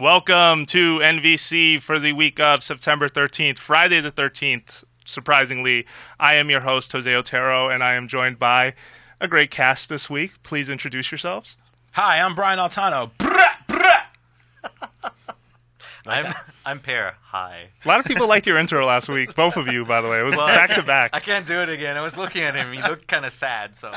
Welcome to NVC for the week of September 13th, Friday the 13th. Surprisingly, I am your host, Jose Otero, and I am joined by a great cast this week. Please introduce yourselves. Hi, I'm Brian Altano. I'm Per. Hi. A lot of people liked your intro last week, both of you, by the way. It was back to back. I can't do it again. I was looking at him. He looked kind of sad. So.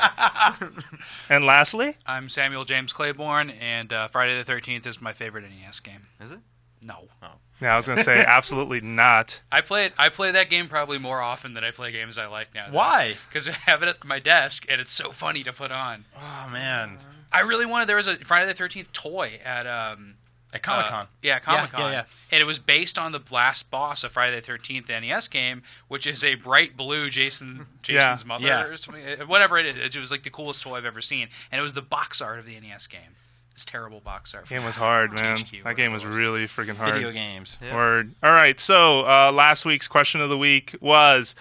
And lastly? I'm Samuel James Claiborne, and Friday the 13th is my favorite NES game. Is it? No. Oh. Yeah, I was going to say absolutely not. I play that game probably more often than I play games I like now. Why? Because I have it at my desk, and it's so funny to put on. Oh, man. I really wanted... There was a Friday the 13th toy at Comic-Con. Comic-Con. Yeah. And it was based on the last boss of Friday the 13th NES game, which is a bright blue Jason's mother or something. Whatever it is. It was like the coolest toy I've ever seen. And it was the box art of the NES game. This terrible box art. That game was hard, man. THQ, That game was really freaking hard. Video games. Yeah. Word. All right, so last week's question of the week was...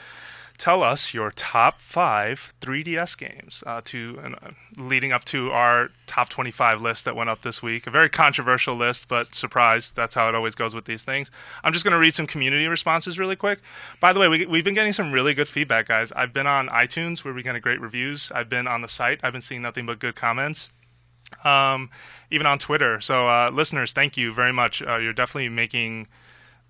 Tell us your top 5 3DS games leading up to our top 25 list that went up this week. A very controversial list, but surprise, that's how it always goes with these things. I'm just going to read some community responses really quick. By the way, we've been getting some really good feedback, guys. I've been on iTunes where we get great reviews. I've been on the site. I've been seeing nothing but good comments. Even on Twitter. So listeners, thank you very much. You're definitely making...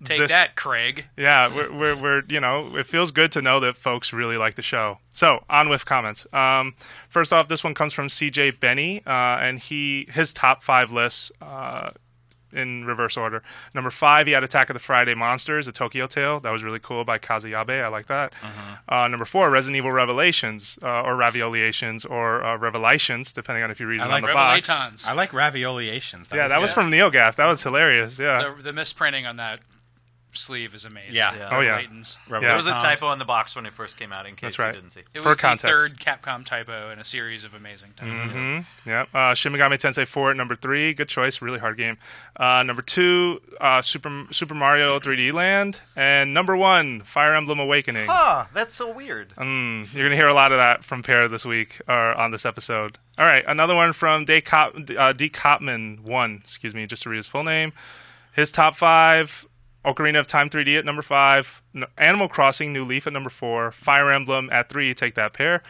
Take that, Craig. Yeah, we're it feels good to know that folks really like the show. So, on with comments. First off, this one comes from CJ Benny, and his top 5 lists in reverse order. Number 5, he had Attack of the Friday Monsters, a Tokyo Tale. That was really cool by Kazuyabe. I like that. Number 4, Resident Evil Revelations, or Ravioliations, or Revelations, depending on if you read it on the box. Revelatons. I like Ravioliations. That was from NeoGaf. That was hilarious. Yeah. The misprinting on that sleeve is amazing. Yeah. Oh, yeah. There was a typo on the box when it first came out, in case you didn't see. It For was context. the third Capcom typo in a series of amazing typos. Yeah. Shin Megami Tensei 4 at number 3. Good choice. Really hard game. Number 2, Super Mario 3D Land. And number 1, Fire Emblem Awakening. Huh, that's so weird. You're going to hear a lot of that from Per this week, or on this episode. All right. Another one from D. Copman 1, just to read his full name. His top 5... Ocarina of Time 3D at number 5, Animal Crossing New Leaf at number 4, Fire Emblem at 3, take that pair.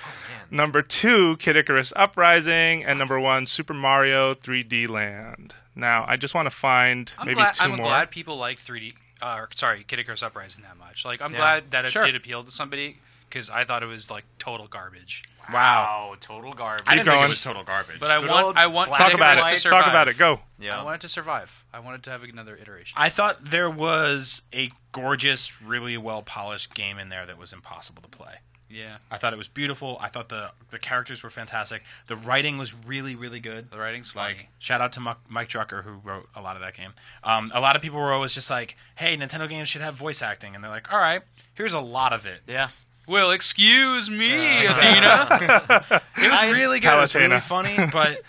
Number 2, Kid Icarus Uprising, and number 1, Super Mario 3D Land. Now, I just want to find two more. I'm glad people like Kid Icarus Uprising that much. Like, I'm glad that it did appeal to somebody, because I thought it was like total garbage. Wow, total garbage. I didn't think it was total garbage. But I want talk about it. to survive. Talk about it. Go. Yeah. I want it to survive. I wanted to have another iteration. I thought there was a gorgeous, really well-polished game in there that was impossible to play. Yeah. I thought it was beautiful. I thought the characters were fantastic. The writing was really, really good. The writing's funny. Shout out to Mike Drucker, who wrote a lot of that game. A lot of people were always just like, hey, Nintendo games should have voice acting. And they're like, all right, here's a lot of it. Yeah. Well, excuse me, Athena. It was really good. It was really Palutena. funny, but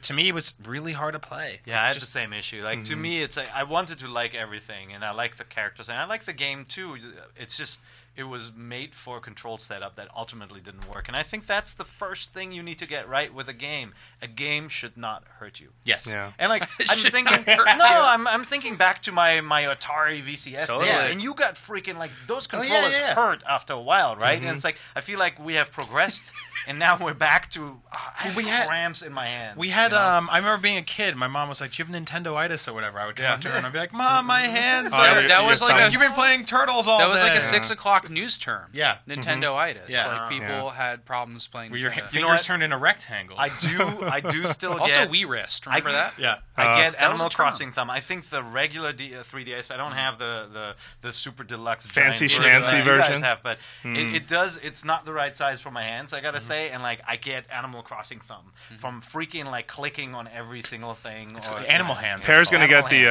to me, it was really hard to play. Yeah, I had the same issue. Like, to me, it's like, I wanted to like everything, and I like the characters, and I like the game, too. It's just... It was made for a control setup that ultimately didn't work. And I think that's the first thing you need to get right with a game. A game should not hurt you. Yes. Yeah. And like I'm thinking back to my Atari VCS days, and you got freaking like those controllers hurt after a while, right? And it's like I feel like we have progressed, and now we're back to I have cramps in my hands. We had I remember being a kid. My mom was like, "Do you have Nintendo-itis or whatever?" I would come up to her and I'd be like, "Mom, my hands." That was like you've been playing Turtles all day. That was like a 6 o'clock news term. Yeah. Nintendo-itis. Yeah. Like people had problems playing. Where your Nintendo. fingers turned into rectangles. I do still Also, get Wii Wrist. Remember that? Yeah. I get that was Animal a term. Crossing thumb. I think the regular 3DS. I don't have the super deluxe Fancy giant schmancy you version. guys have, but it does. It's not the right size for my hands. I gotta say, and like I get Animal Crossing thumb from freaking like clicking on every single thing. It's animal hands. Per's gonna get the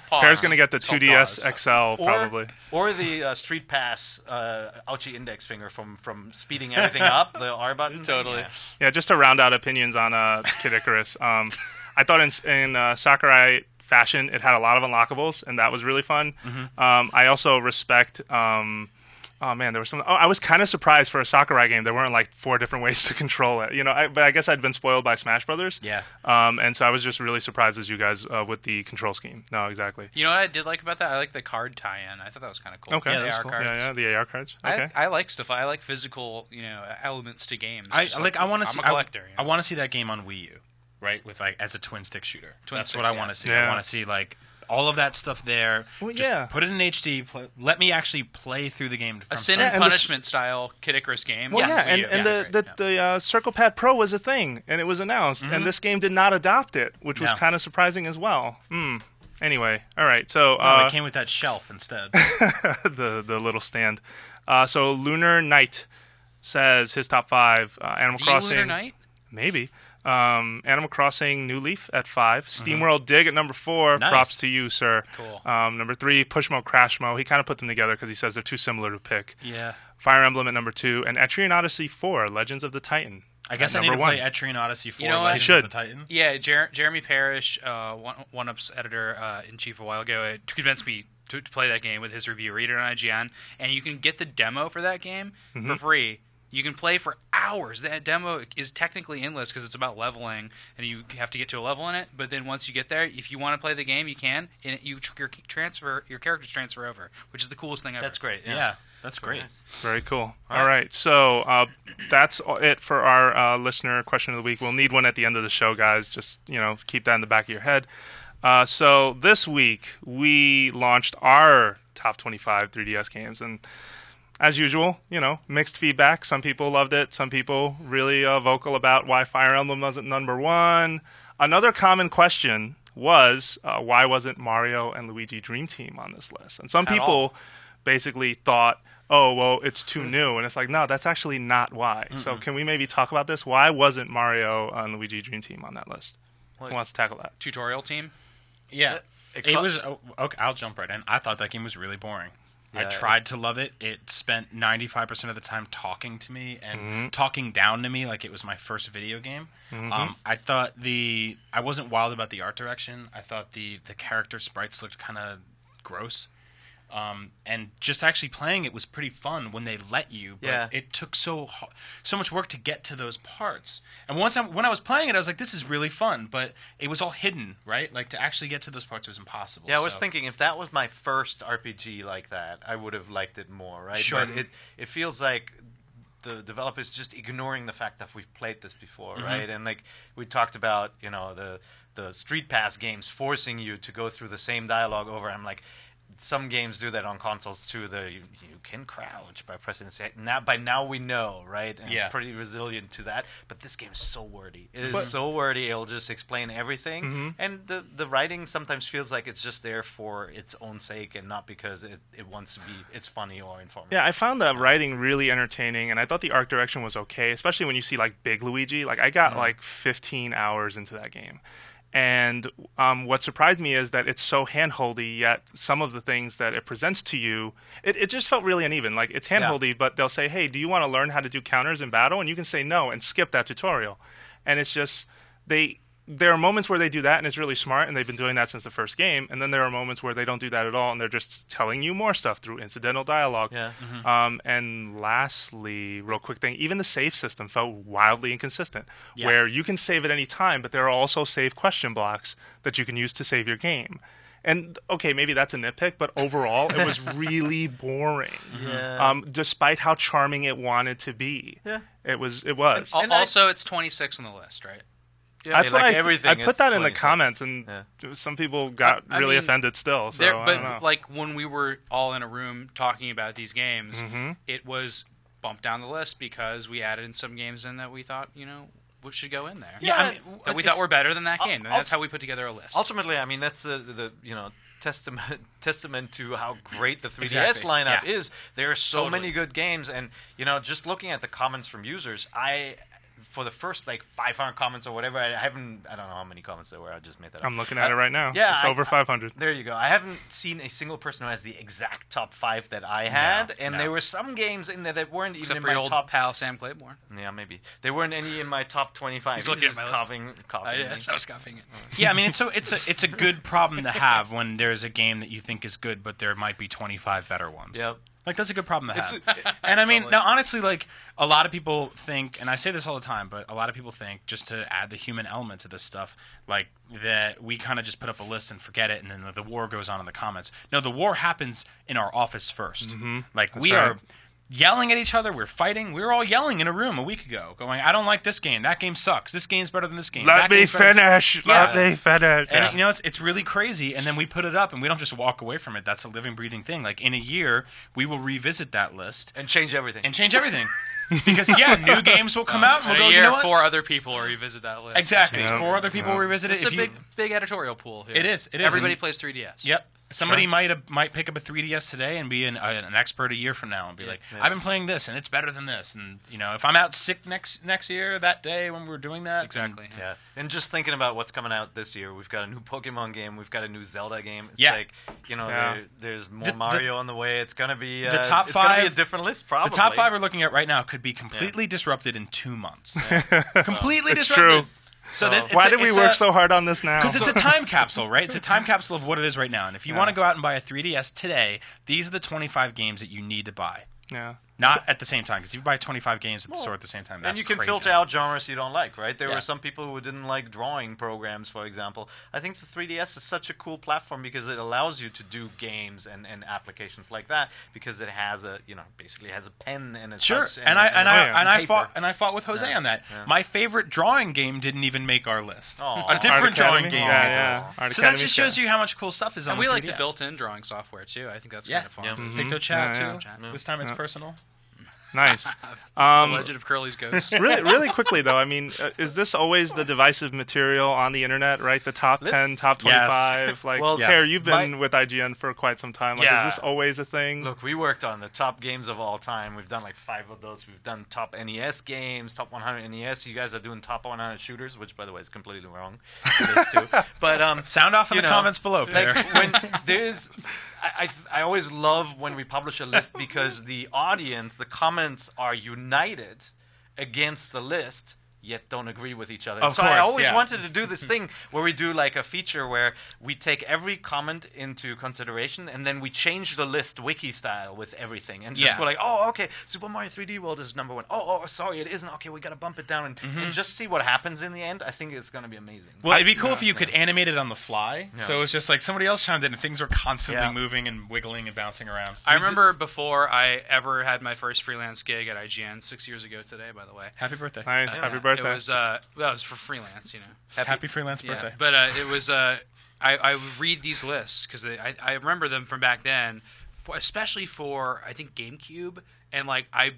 Pause. 2DS XL probably. Or the Street Pass Ouchie index finger from speeding everything up, the R button. Totally. Yeah, just to round out opinions on Kid Icarus. I thought in Sakurai fashion, it had a lot of unlockables, and that was really fun. I also respect Oh man, there was some. Oh, I was kind of surprised for a Sakurai game. There weren't like 4 different ways to control it. But I guess I'd been spoiled by Smash Brothers. Yeah. And so I was just really surprised as you guys with the control scheme. No, exactly. You know what I did like about that? I like the card tie-in. I thought that was kind of cool. Okay. Yeah, that was AR cool. cards. Yeah, the AR cards. Okay. I like stuff. I like physical, elements to games. I Just want to see. I'm a collector. I want to see that game on Wii U, right? With as a twin stick shooter. That's what I want to see. Yeah. I want to see all of that stuff there. Well, just yeah. put it in HD. Let me actually play through the game. A sin Yeah, and and the punishment style Kid Icarus game. Well, Yes. yeah, and the Circle Pad Pro was a thing, and it was announced, and this game did not adopt it, which was No. kind of surprising as well. Anyway, all right, so No, it came with that shelf instead. the little stand. So Lunar Knight says his top 5: Animal Crossing. Lunar Knight? Maybe. Animal Crossing New Leaf at 5. SteamWorld Dig at number 4. Nice. Props to you, sir. Cool. Number 3, Pushmo Crashmo. He kind of put them together because he says they're too similar to pick. Yeah. Fire Emblem at number 2. And Etrian Odyssey 4, Legends of the Titan. I guess at I need to number 1. play Etrian Odyssey 4. You know what? Legends You of should. the Titan. Yeah, Jeremy Parrish, One-Up's editor-in-chief a while ago, convinced me to play that game with his review. Read it on IGN, and you can get the demo for that game for free. You can play for hours. That demo is technically endless because it's about leveling, and you have to get to a level in it. But then once you get there, if you want to play the game, you can. And your characters transfer over, which is the coolest thing ever. That's great. Yeah, that's great. Very cool. All right. So that's it for our listener question of the week. We'll need one at the end of the show, guys. Just, keep that in the back of your head. So this week, we launched our top 25 3DS games. And as usual, mixed feedback. Some people loved it. Some people really vocal about why Fire Emblem wasn't number 1. Another common question was, why wasn't Mario and Luigi Dream Team on this list? And some people basically thought, oh, well, it's too new. And it's like, no, that's actually not why. So can we maybe talk about this? Why wasn't Mario and Luigi Dream Team on that list? Who wants to tackle that? Tutorial team? Yeah. It was okay. I'll jump right in. I thought that game was really boring. I tried to love it. It spent 95% of the time talking to me and talking down to me like it was my first video game. I thought I wasn't wild about the art direction. I thought the character sprites looked kind of gross. And just actually playing it was pretty fun when they let you, but it took so much work to get to those parts. And when I was playing it, I was like, this is really fun, but it was all hidden, right? Like, to actually get to those parts was impossible. Yeah, I was thinking if that was my first RPG like that, I would have liked it more, right? Sure. But it feels like the developers just ignoring the fact that we've played this before, right? And like we talked about, the Street Pass games forcing you to go through the same dialogue over. I'm like, some games do that on consoles too. You can crouch by pressing by now we know, right? And pretty resilient to that. But this game is so wordy. It is so wordy. It'll just explain everything. And the writing sometimes feels like it's just there for its own sake and not because it wants to be. It's funny or informative. Yeah, I found the writing really entertaining, and I thought the art direction was okay, especially when you see like Big Luigi. Like I got like 15 hours into that game. And what surprised me is that it's so handholdy, yet some of the things that it presents to you, it just felt really uneven. Like, it's handholdy, but they'll say, hey, do you want to learn how to do counters in battle? And you can say no and skip that tutorial. And it's just, there are moments where they do that, and it's really smart, and they've been doing that since the first game. And then there are moments where they don't do that at all, and they're just telling you more stuff through incidental dialogue. Yeah. And lastly, real quick thing, even the save system felt wildly inconsistent, where you can save at any time, but there are also save question blocks that you can use to save your game. And, okay, maybe that's a nitpick, but overall, it was really boring. Despite how charming it wanted to be. Yeah. It was. And also, it's 26 on the list, right? Yeah, that's what everything. I put that in the comments, and some people got really offended still. So I don't know. Like when we were all in a room talking about these games, it was bumped down the list because we added in some games in that we thought, what should go in there. Yeah, that we thought were better than that game. And that's how we put together a list. Ultimately, I mean, that's the testament to how great the 3DS lineup is. There are so many good games, and just looking at the comments from users, for the first 500 comments or whatever, I don't know how many comments there were. I just made that up. I'm looking at it right now. Yeah, it's over 500. There you go. I haven't seen a single person who has the exact top 5 that I had, there were some games in there that weren't even in my top pal Sam Claiborne. Yeah, maybe they weren't any in my top 25. He's looking at my coughing. I was coughing it. Yeah, I mean, it's a good problem to have when there's a game that you think is good, but there might be 25 better ones. Yep. Like, that's a good problem to have. And I mean, now, honestly, like, a lot of people think, and I say this all the time, but a lot of people think, just to add the human element to this stuff, like, that we kind of just put up a list and forget it, and then the war goes on in the comments. No, the war happens in our office first. Like, we are yelling at each other. We're fighting. We were all yelling in a room a week ago, going, I don't like this game. That game sucks. This game's better than this game. Let me finish. Let me finish. And, you know, it's really crazy. And then we put it up, and we don't just walk away from it. That's a living, breathing thing. Like, in a year, we will revisit that list. And change everything. Because, new games will come out, and we'll go, a year, you know what? 4 other people will revisit that list. Exactly. 4 other people will revisit it. It's a big editorial pool here. It is. Everybody plays 3DS. Yep. Somebody might pick up a 3DS today and be an expert a year from now and be like, I've been playing this and it's better than this. And you know, if I'm out sick next year, that day when we're doing that, exactly. And just thinking about what's coming out this year, we've got a new Pokemon game, we've got a new Zelda game. It's like, you know, there's more Mario on the way. It's gonna be the top 5. It's gonna be a different list, probably. The top 5 we're looking at right now could be completely disrupted in 2 months. Completely it's disrupted. True. So why did we work so hard on this now? Because it's a time capsule, right? It's a time capsule of what it is right now. And if you want to go out and buy a 3DS today, these are the 25 games that you need to buy. Yeah. Not at the same time, because if you buy 25 games at the store at the same time, that's and you can crazy. filter out genres you don't like, right? There were some people who didn't like drawing programs, for example. I think the 3DS is such a cool platform because it allows you to do games and applications like that because it has basically has a pen and a touch and I fought with Jose on that. Yeah. My favorite drawing game didn't even make our list. Oh. A different drawing game. So that just shows you how much cool stuff is on and the 3DS. we like the built-in drawing software too. I think that's kind of fun. Picto Chat too. This time it's personal. Nice. The Legend of Curly's Ghost. Really quickly though, I mean, is this always the divisive material on the internet, right? The top 10, top 25. Yes. Like, Well, Pear, you've been with IGN for quite some time. Like, is this always a thing? Look, we worked on the top games of all time. We've done like 5 of those. We've done top NES games, top 100 NES. You guys are doing top 100 shooters, which, by the way, is completely wrong. It is too. But sound off in the comments below, Pear. Like, when there's. I always love when we publish a list because the audience, the comments are united against the list, yet don't agree with each other. I always wanted to do this thing where we do like a feature where we take every comment into consideration and then we change the list wiki style with everything and just go like, oh, okay, Super Mario 3D World is number 1. Oh, sorry, it isn't. Okay, we got to bump it down and just see what happens in the end. I think it's going to be amazing. Well, it'd be cool if you could animate it on the fly. Yeah. So it's just like somebody else chimed in and things were constantly moving and wiggling and bouncing around. I remember before I ever had my first freelance gig at IGN 6 years ago today, by the way. Happy birthday. Nice. Happy birthday. It was that was for freelance, you know. Happy freelance birthday. But it was I would read these lists because I remember them from back then, especially for I think GameCube, and like I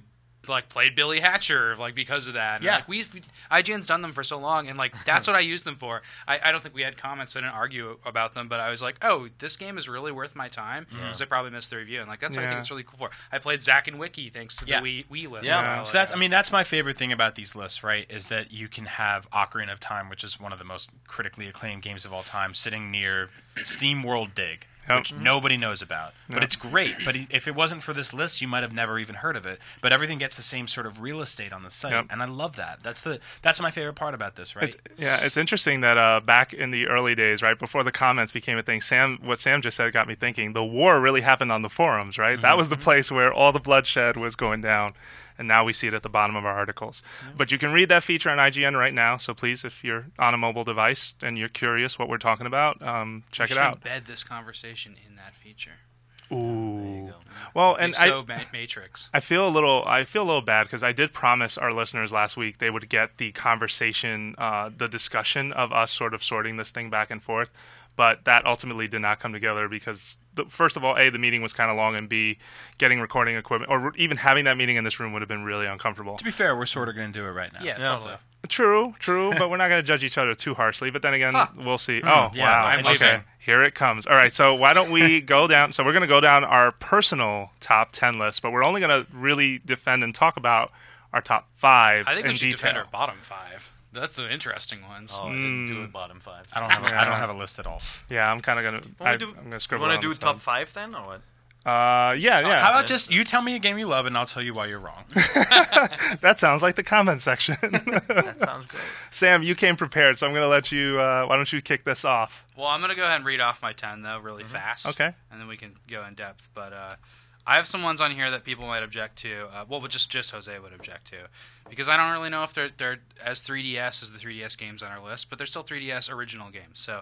played Billy Hatcher because of that. And like IGN's done them for so long, and like that's what I use them for. I don't think we had comments. I didn't argue about them, but I was like, oh, this game is really worth my time because I probably missed the review, and like that's what I think it's really cool for. I played Zack and Wiki thanks to the Wii list. Yeah, so that's my favorite thing about these lists, right? Is that you can have Ocarina of Time, which is one of the most critically acclaimed games of all time, sitting near Steam World Dig. Which nobody knows about. But it's great. But if it wasn't for this list, you might have never even heard of it. But everything gets the same sort of real estate on the site. And I love that. That's my favorite part about this, right? It's interesting that back in the early days, right, before the comments became a thing, what Sam just said got me thinking. The war really happened on the forums, right? That was the place where all the bloodshed was going down. And now we see it at the bottom of our articles. But you can read that feature on IGN right now. So please, if you're on a mobile device and you're curious what we're talking about, check it out. Embed this conversation in that feature. Ooh. Well, and Matrix. I feel a little bad because I did promise our listeners last week they would get the conversation, the discussion of us sort of sorting this thing back and forth. But that ultimately did not come together because, first of all, A, the meeting was kind of long, and B, getting recording equipment, or even having that meeting in this room would have been really uncomfortable. To be fair, we're sort of going to do it right now. Yeah, totally. True, but we're not going to judge each other too harshly. But then again, we'll see. Wow. Okay, here it comes. All right, so why don't we go down? So we're going to go down our personal top 10 list, but we're only going to really defend and talk about our top 5 I think we should detail. defend our bottom 5. That's the interesting ones. Oh, I didn't do a bottom 5. I don't have a list at all. Yeah, I'm kind of gonna. I'm gonna scribble. Want to do top 5 then, or what? Yeah. How about just you tell me a game you love, and I'll tell you why you're wrong. That sounds like the comment section. That sounds great. Sam, you came prepared, so I'm gonna let you. Why don't you kick this off? Well, I'm gonna go ahead and read off my 10 though, really fast. Okay. And then we can go in depth. But I have some ones on here that people might object to. Just Jose would object to, because I don't really know if they're as 3DS as the 3DS games on our list, but they're still 3DS original games. So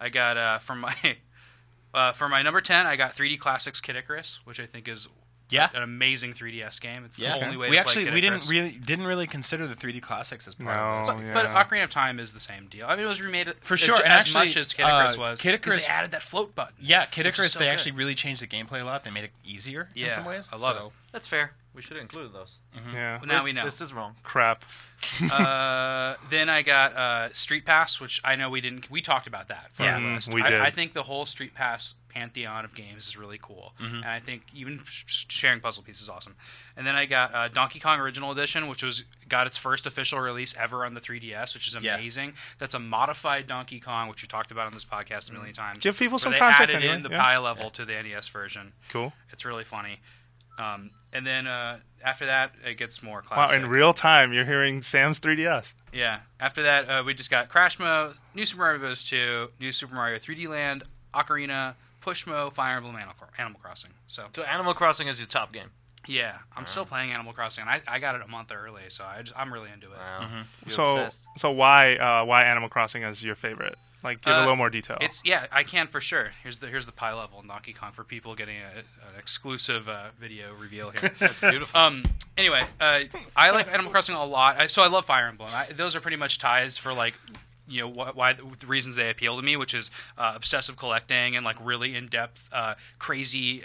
I got for my number 10, I got 3D Classics Kid Icarus, which I think is an amazing 3DS game. It's the only way to play Kid Icarus. didn't really consider the 3D Classics as part of it. But Ocarina of Time is the same deal. I mean, it was remade for sure, and as much as Kid Icarus was. Kid Icarus, they added that float button. Yeah, Kid Icarus, they actually really changed the gameplay a lot. They made it easier in some ways. I love it. That's fair. We should have included those. Yeah. Well, now we know. This is wrong. Crap. Then I got Street Pass, which I know we didn't. We talked about that for our list. We did. I think the whole Street Pass pantheon of games is really cool, and I think even sharing puzzle pieces is awesome. And then I got Donkey Kong Original Edition, which got its first official release ever on the 3DS, which is amazing. That's a modified Donkey Kong, which we talked about on this podcast a million times. Give people some they context. Added anyway. in the pie level to the NES version. Cool. It's really funny. And then after that, it gets more classic. Wow, in real time, you're hearing Sam's 3DS. Yeah. After that, we just got Crash Mo, New Super Mario Bros. 2, New Super Mario 3D Land, Ocarina, Pushmo, Fire Emblem, Animal Crossing. So Animal Crossing is your top game. yeah, I'm still playing Animal Crossing. I got it a month early, so I'm really into it. Wow. So why Animal Crossing is your favorite? Like, give a little more detail. I can for sure. Here's the pie level in Donkey Kong for people getting an exclusive video reveal here. That's beautiful. Anyway, I like Animal Crossing a lot. So I love Fire Emblem. Those are pretty much ties for like, you know, why the reasons they appeal to me, which is obsessive collecting and like really in depth, crazy.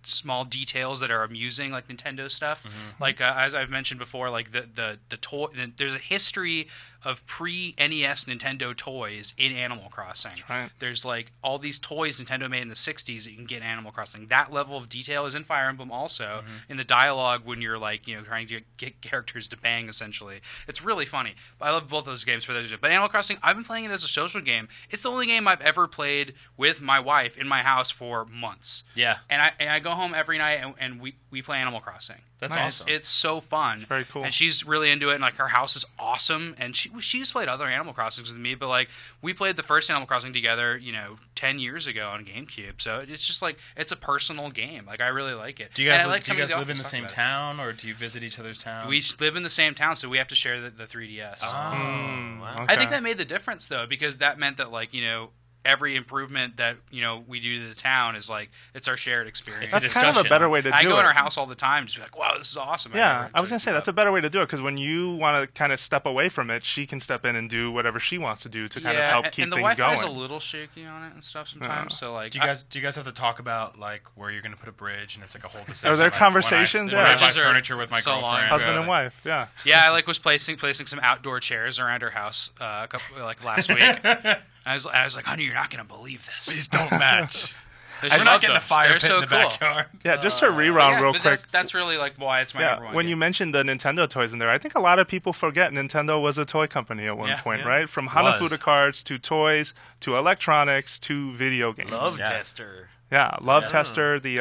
Small details that are amusing, like Nintendo stuff. Like as I've mentioned before, like the toy. There's a history of pre-NES Nintendo toys in Animal Crossing. Right. There's like all these toys Nintendo made in the 60s that you can get in Animal Crossing. That level of detail is in Fire Emblem also, in the dialogue when you're like, you know, trying to get characters to bang, essentially. It's really funny. I love both those games for those. But Animal Crossing, I've been playing it as a social game. It's the only game I've ever played with my wife in my house for months. Yeah. And I go home every night and we play Animal Crossing. That's awesome. It's so fun. It's very cool. And she's really into it, and like her house is awesome. And she's played other Animal Crossings with me, but like we played the first Animal Crossing together, you know, 10 years ago on GameCube. So it's just like it's a personal game. Like I really like it. Do you guys live in the same town, or do you visit each other's towns? We live in the same town, so we have to share the 3DS. Wow. Okay. I think that made the difference though, because that meant that like, you know, every improvement that, you know, we do to the town is like it's our shared experience. That's kind of a better way to do it. I go in our house all the time, just be like, "Wow, this is awesome." Yeah, I was gonna say that's a better way to do it, because when you want to kind of step away from it, she can step in and do whatever she wants to do to kind of help keep and the things Wi-Fi's going. a little shaky on it and stuff sometimes. So like, do you guys have to talk about like where you're going to put a bridge, and it's like a whole decision? Are there like, conversations? When I buy Bridges are furniture with my so long girlfriend, ago. Husband and wife, yeah. yeah, I like was placing some outdoor chairs around her house last week. I was like, honey, you're not going to believe this. Please don't match. We're not getting a fire pit in the backyard. Yeah, just to reround real quick. That's really like why it's my number one when game. you mentioned the Nintendo toys in there, I think a lot of people forget Nintendo was a toy company at one point, right? From Hanafuda cards to toys to electronics to video games. Love Tester. Yeah, Love Tester. The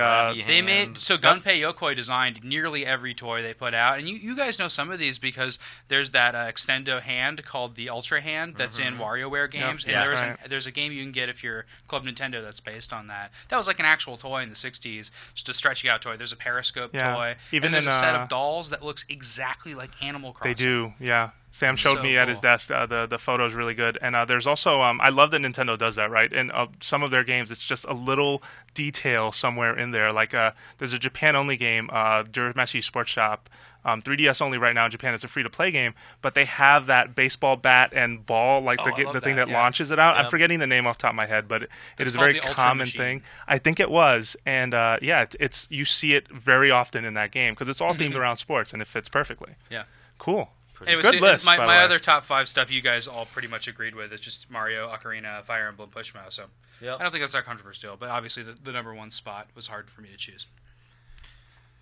they made Gunpei Yokoi designed nearly every toy they put out, and you guys know some of these because there's that extendo hand called the Ultra Hand that's in WarioWare games, and there's a game you can get if you're Club Nintendo that's based on that. That was like an actual toy in the '60s, just a stretching out toy. There's a Periscope toy, even and there's a set of dolls that looks exactly like Animal Crossing. They do, yeah. Sam showed me at his desk. The photo is really good. And there's also, I love that Nintendo does that, right? In some of their games, it's just a little detail somewhere in there. Like there's a Japan-only game, Duramashi Sports Shop, 3DS only right now in Japan. It's a free-to-play game, but they have that baseball bat and ball, like the thing that launches it out. Yep. I'm forgetting the name off the top of my head, but it is a very common thing. I think it was. And it's you see it very often in that game because it's all themed around sports, and it fits perfectly. Yeah. Cool. Anyway, good list. My other top 5 stuff you guys all pretty much agreed with. It's just Mario, Ocarina, Fire Emblem, Pushmo. So I don't think that's that controversial, but obviously the number one spot was hard for me to choose.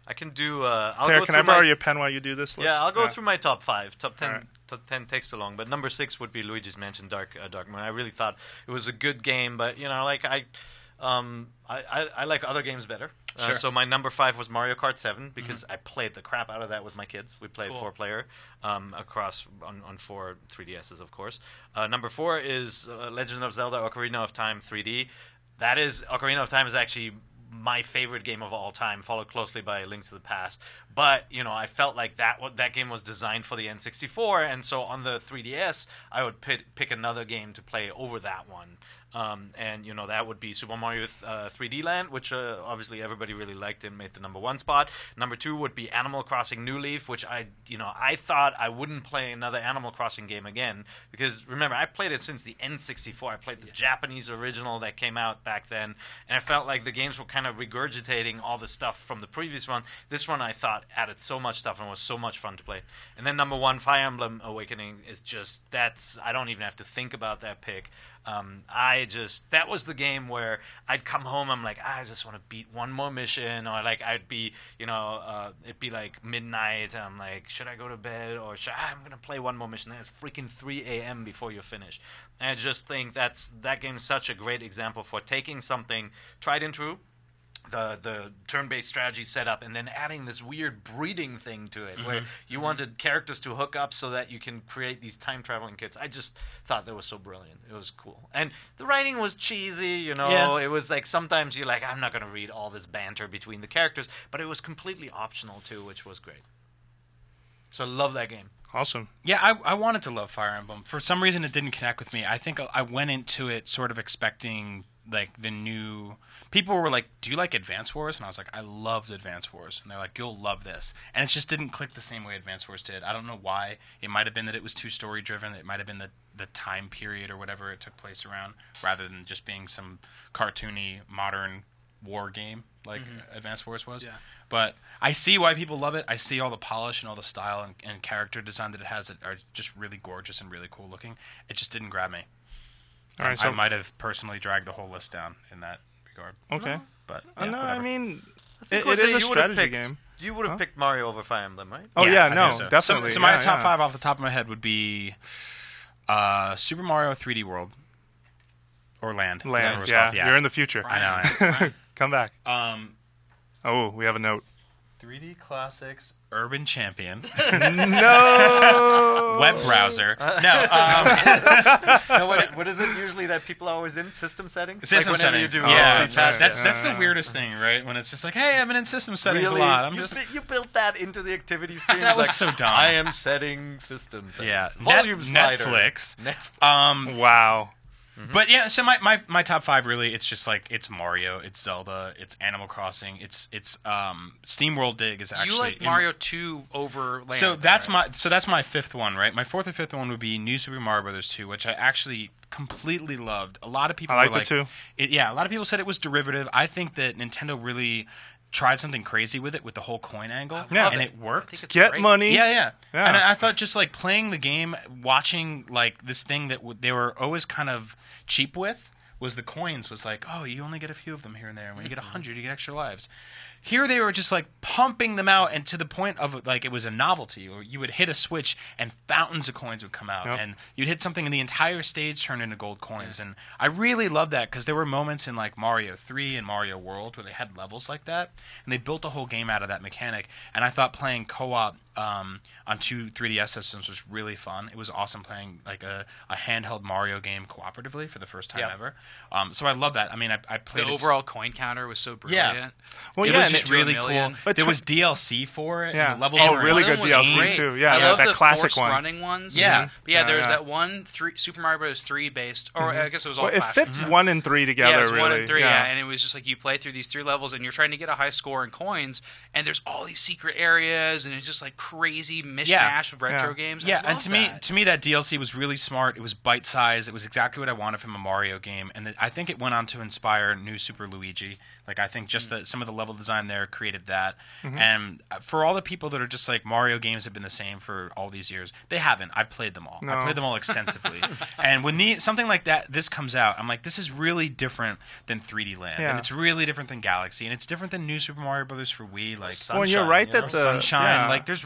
I can do. Can I borrow your pen while you do this list? Yeah, I'll go through my top 5. Top 10. Right. Top 10 takes too long, but number 6 would be Luigi's Mansion Dark Moon. I really thought it was a good game, but you know, like I like other games better. Sure. So my number 5 was Mario Kart 7 because I played the crap out of that with my kids. We played 4-player across on 4 3DSs, of course. Number 4 is Legend of Zelda: Ocarina of Time 3D. That is Ocarina of Time is actually my favorite game of all time, followed closely by Link to the Past. But, you know, I felt like that game was designed for the N64, and so on the 3DS, I would pick another game to play over that one. And, you know, that would be Super Mario 3D Land, which obviously everybody really liked and made the #1 spot. Number 2 would be Animal Crossing New Leaf, which I thought I wouldn't play another Animal Crossing game again. Because, remember, I played it since the N64. I played the Japanese original that came out back then. And I felt like the games were kind of regurgitating all the stuff from the previous one. This one, I thought, added so much stuff and was so much fun to play. And then #1, Fire Emblem Awakening is just, I don't even have to think about that pick. That was the game where I'd come home, I'm like, I just want to beat one more mission, or like I'd be, you know, it'd be like midnight, and I'm like, should I go to bed, or I'm going to play one more mission, and it's freaking 3 a.m. before you're finished. And I just think that game is such a great example for taking something tried and true, the turn-based strategy setup, and then adding this weird breeding thing to it, where you wanted characters to hook up so that you can create these time-traveling kits. I just thought that was so brilliant. It was cool. And the writing was cheesy, you know. Yeah. It was like sometimes you're like, I'm not going to read all this banter between the characters, but it was completely optional, too, which was great. So I love that game. Awesome. Yeah, I wanted to love Fire Emblem. For some reason, it didn't connect with me. I think I went into it sort of expecting like the new people were like, do you like Advance Wars? And I was like, I loved Advance Wars. And they're like, you'll love this. And it just didn't click the same way Advance Wars did. I don't know why. It might have been that it was too story driven. It might have been the time period or whatever it took place around, rather than just being some cartoony modern war game like Advance Wars was. Yeah. But I see why people love it. I see all the polish and all the style and character design that it has that are just really gorgeous and really cool looking. It just didn't grab me. All right, so I might have personally dragged the whole list down in that regard. Okay. No. But no, I mean, it is a strategy game. You would have picked Mario over Fire Emblem, right? Oh, yeah, no, so. definitely. So my top 5 off the top of my head would be Super Mario 3D World or Land. Land, yeah. You're in the future. I know. Come back. Oh, we have a note. 3D Classics Urban Champion. No! Web browser. No. No, what is it usually that people are always in? System settings? System settings. You do that's the weirdest thing, right? When it's just like, hey, I'm in system settings really? A lot. You built that into the activity stream. That was like, so dumb. I am setting system settings. Yeah. Volume slider. Netflix. Wow. But yeah, so my top 5 really, it's just like, it's Mario, it's Zelda, it's Animal Crossing, it's SteamWorld Dig is actually. You like Mario 2 over Land. So that's my 5th one, right? My 4th or 5th one would be New Super Mario Bros. 2, which I actually completely loved. A lot of people were like, it too. Yeah, a lot of people said it was derivative. I think that Nintendo really tried something crazy with it, with the whole coin angle, and it worked. Get great. Money. Yeah. And I thought just like playing the game, watching like this thing that they were always kind of cheap with was the coins. Was like, oh, you only get a few of them here and there. And when you get 100, you get extra lives. Here they were just like pumping them out, and to the point of like it was a novelty. Or you would hit a switch and fountains of coins would come out, and you'd hit something and the entire stage turned into gold coins. And I really loved that because there were moments in like Mario 3 and Mario World where they had levels like that, and they built a whole game out of that mechanic. And I thought playing co-op on 2 3DS systems was really fun. It was awesome playing like a handheld Mario game cooperatively for the first time ever. So I love that. I mean, I played the overall coin counter was so brilliant. Yeah. Well, it was just really cool. But there was DLC for it. Yeah. And the levels were really good DLC too. Yeah, I love that the classic one. running ones. Yeah. But yeah, there's that one Super Mario Bros. 3 based, or I guess it was all classic. It fits 1 and 3 together. Yeah, it was really. 1 and 3. Yeah, and it was just like you play through these 3 levels, and you're trying to get a high score in coins, and there's all these secret areas, and it's just like crazy mishmash of retro games. Yeah, and to me that DLC was really smart. It was bite sized. It was exactly what I wanted from a Mario game, and I think it went on to inspire New Super Luigi. Like I think just that some of the level design there created that. And for all the people that are just like Mario games have been the same for all these years, they haven't. I've played them all. No. I played them all extensively. And when something like this comes out, I'm like, this is really different than 3D Land, and it's really different than Galaxy, and it's different than New Super Mario Brothers for Wii. Like, well, you're right that the Sunshine. Like, there's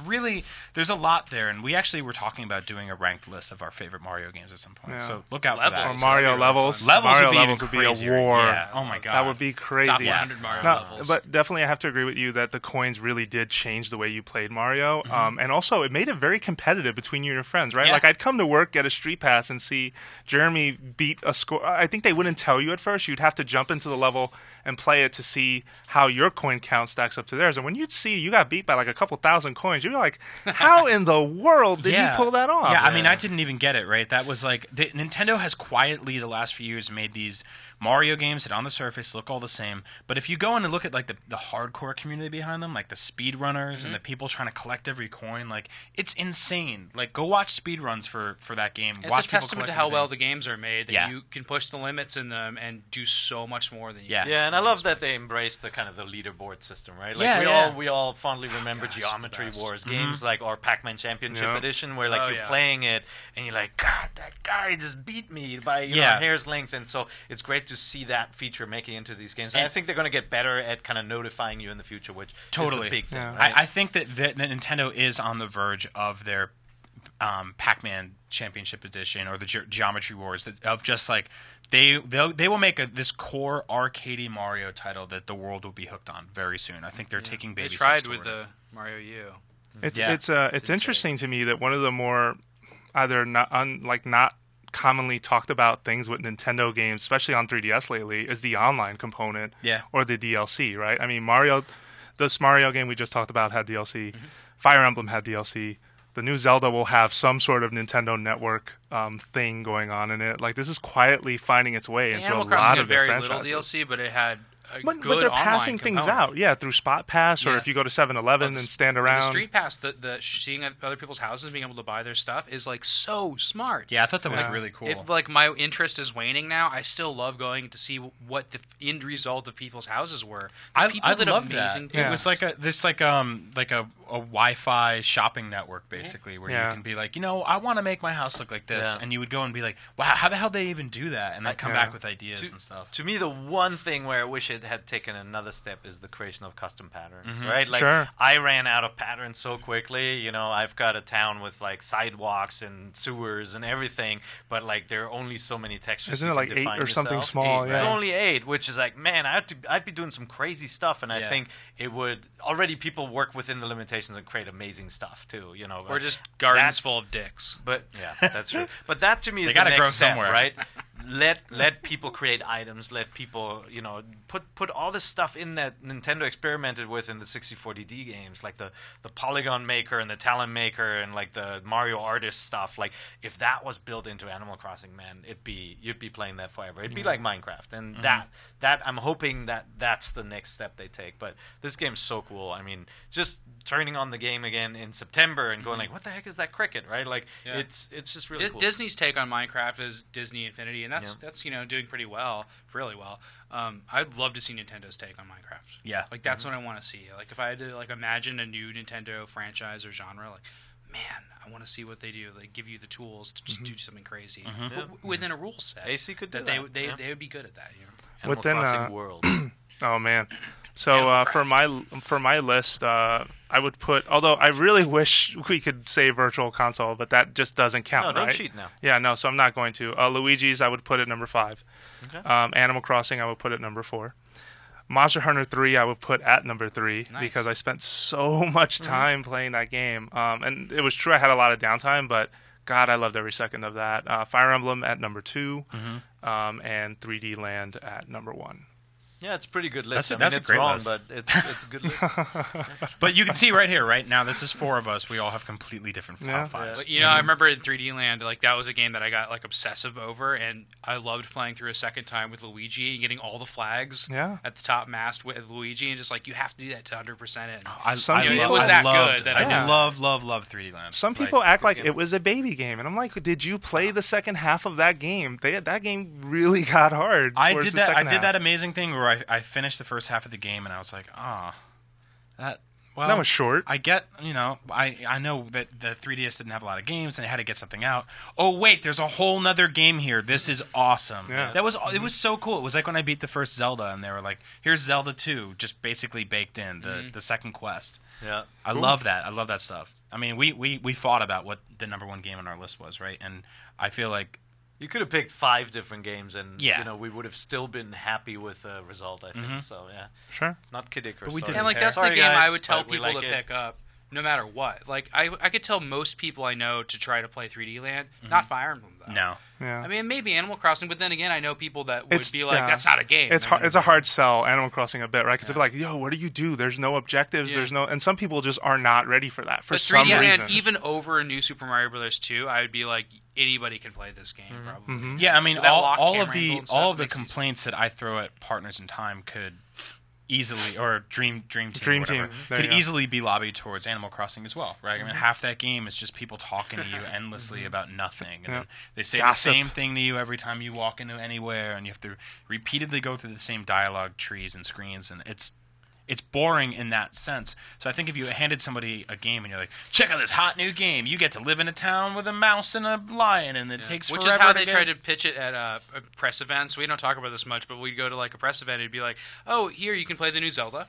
there's a lot there, and we actually were talking about doing a ranked list of our favorite Mario games at some point. So look out for that. Or Mario levels. Levels would be a war. Yeah. Oh my god, that would be crazy. Top 100 Mario levels. But definitely, I have to agree with you that the coins really did change the way you played Mario, and also it made it very competitive between you and your friends, right? Yeah. Like I'd come to work, get a street pass, and see Jeremy beat a score. I think they wouldn't tell you at first. You'd have to jump into the level and play it to see how your coin count stacks up to theirs. And when you'd see you got beat by like a couple thousand coins, you'd be like, how in the world did he pull that off? Yeah, I mean, I didn't even get it, right? That was like, Nintendo has quietly the last few years made these Mario games that on the surface look all the same. But if you go in and look at like the hardcore community behind them, like the speedrunners and the people trying to collect every coin, like it's insane. Like go watch speedruns for that game. It's watch a testament to how well the games are made that Yeah. you can push the limits in them and do so much more than you can. Yeah, and I love that they embrace the kind of the leaderboard system, right? Like Yeah, we all fondly remember Geometry it's the Wars games like or Pac-Man Championship Yeah. Edition where like you're playing it and you're like, God, that guy just beat me by you know, a hair's length, and so it's great to see that feature making into these games. And I think they're going to get better at kind of notifying you in the future, which is the big thing. Yeah. Right? I think that Nintendo is on the verge of their Pac-Man Championship Edition or the Geometry Wars of just like they will make this core arcadey Mario title that the world will be hooked on very soon. I think they're taking baby They steps tried with toward it. the Mario U. It's interesting to me that one of the more either not commonly talked about things with Nintendo games, especially on 3DS lately, is the online component or the DLC, right? I mean, this Mario game we just talked about had DLC. Fire Emblem had DLC. The new Zelda will have some sort of Nintendo Network thing going on in it. Like, this is quietly finding its way into Animal a Crossing lot had of their very franchises. little DLC, but it had But good they're online passing things component. out, through Spot Pass, or if you go to 7-Eleven and stand around. The Street Pass, the seeing at other people's houses, being able to buy their stuff is like so smart. Yeah, I thought that was really cool. If like my interest is waning now, I still love going to see what the end result of people's houses were. I did love amazing that. things. It was like a Wi-Fi shopping network basically, where you can be like, I want to make my house look like this, and you would go and be like, wow, how the hell did they even do that? And then come back with ideas and stuff. To me, the one thing where I wish it had taken another step is the creation of custom patterns, right? Like I ran out of patterns so quickly. I've got a town with like sidewalks and sewers and everything, but like there are only so many textures. Isn't it like 8 or something small? It's only 8, which is like, man, I'd be doing some crazy stuff, and I think it would already people work within the limitations and create amazing stuff too. Or just gardens full of dicks. But yeah, that's true. But that to me is They gotta the grow next step, somewhere. right? Let people create items. Let people, put all this stuff in that Nintendo experimented with in the 64DD games, like the Polygon Maker and the Talent Maker and like the Mario Artist stuff. Like if that was built into Animal Crossing, man, you'd be playing that forever. It'd be like Minecraft, and that I'm hoping that's the next step they take. But this game's so cool. I mean, just turning on the game again in September and going like, what the heck is that cricket, right? Like it's just really cool. Disney's take on Minecraft is Disney Infinity, and that's doing pretty well, really well. I'd love to see Nintendo's take on Minecraft. Yeah, like that's what I want to see. Like if I had to like imagine a new Nintendo franchise or genre, like man, I want to see what they do. They give you the tools to just do something crazy within a rule set. AC could do that. They would be good at that. Animal Crossing World. Oh man. So for my list, I would put. Although I really wish we could say Virtual Console, but that just doesn't count. No, don't right? cheat now. Yeah, no. So I'm not going to. Luigi's, I would put at number 5. Okay. Animal Crossing, I would put at number 4. Monster Hunter 3, I would put at number 3 because I spent so much time playing that game. And it was true, I had a lot of downtime, but God, I loved every second of that. Fire Emblem at number 2, and 3D Land at number 1. Yeah, it's a pretty good list. That's a it's great wrong, list. but it's a good list. But you can see right here, right now, this is 4 of us. We all have completely different top 5s. But I remember in 3D Land, like that was a game that I got like obsessive over, and I loved playing through a second time with Luigi and getting all the flags at the top mast with Luigi, and just like you have to do that to 100% it. It was that good that I love 3D Land. Some people act like it was a baby game, and I'm like, did you play the second half of that game? That game really got hard. I did that amazing thing where I finished the first half of the game, and I was like, that Well, that was short. I get, I know that the 3DS didn't have a lot of games and they had to get something out. Oh wait, there's a whole nother game here. This is awesome. Yeah. It was so cool. It was like when I beat the first Zelda and they were like, here's Zelda 2, just basically baked in the second quest. Yeah, I love that. I love that stuff. I mean, we fought about what the number one game on our list was, right? And I feel like you could have picked 5 different games, and Yeah. we would have still been happy with the result. I think so. Yeah, Sure. not Kid Icarus. But we sorry. didn't And like care. that's Sorry, the game guys, I would tell but we people like to it. pick up, no matter what. Like I could tell most people I know to try to play 3D Land, not Fire Emblem though. no. Yeah. I mean, maybe Animal Crossing, but then again, I know people that would It's- be like, yeah. "That's not a game." It's hard. It's a hard sell, Animal Crossing a bit, right? Because they're like, "Yo, what do you do? There's no objectives. Yeah. There's no," and some people just are not ready for that for But some 3D reason. Land, even over a new Super Mario Brothers 2, I would be like, anybody can play this game, probably. Yeah, I mean, That lock all camera of angle the and stuff all of the makes it easy. complaints that I throw at Partners in Time could easily, or Dream Team, Dream or whatever, Team. There could you go. easily be lobbied towards Animal Crossing as well, right? I mean, half that game is just people talking to you endlessly about nothing, and then they say Gossip. the same thing to you every time you walk into anywhere, and you have to repeatedly go through the same dialogue trees and screens, and it's boring in that sense. So I think if you handed somebody a game and you're like, check out this hot new game, you get to live in a town with a mouse and a lion, and it takes Which forever is how to they get... tried to pitch it at press events. We don't talk about this much, but we'd go to like a press event and it'd be like, "Oh, here you can play the new Zelda,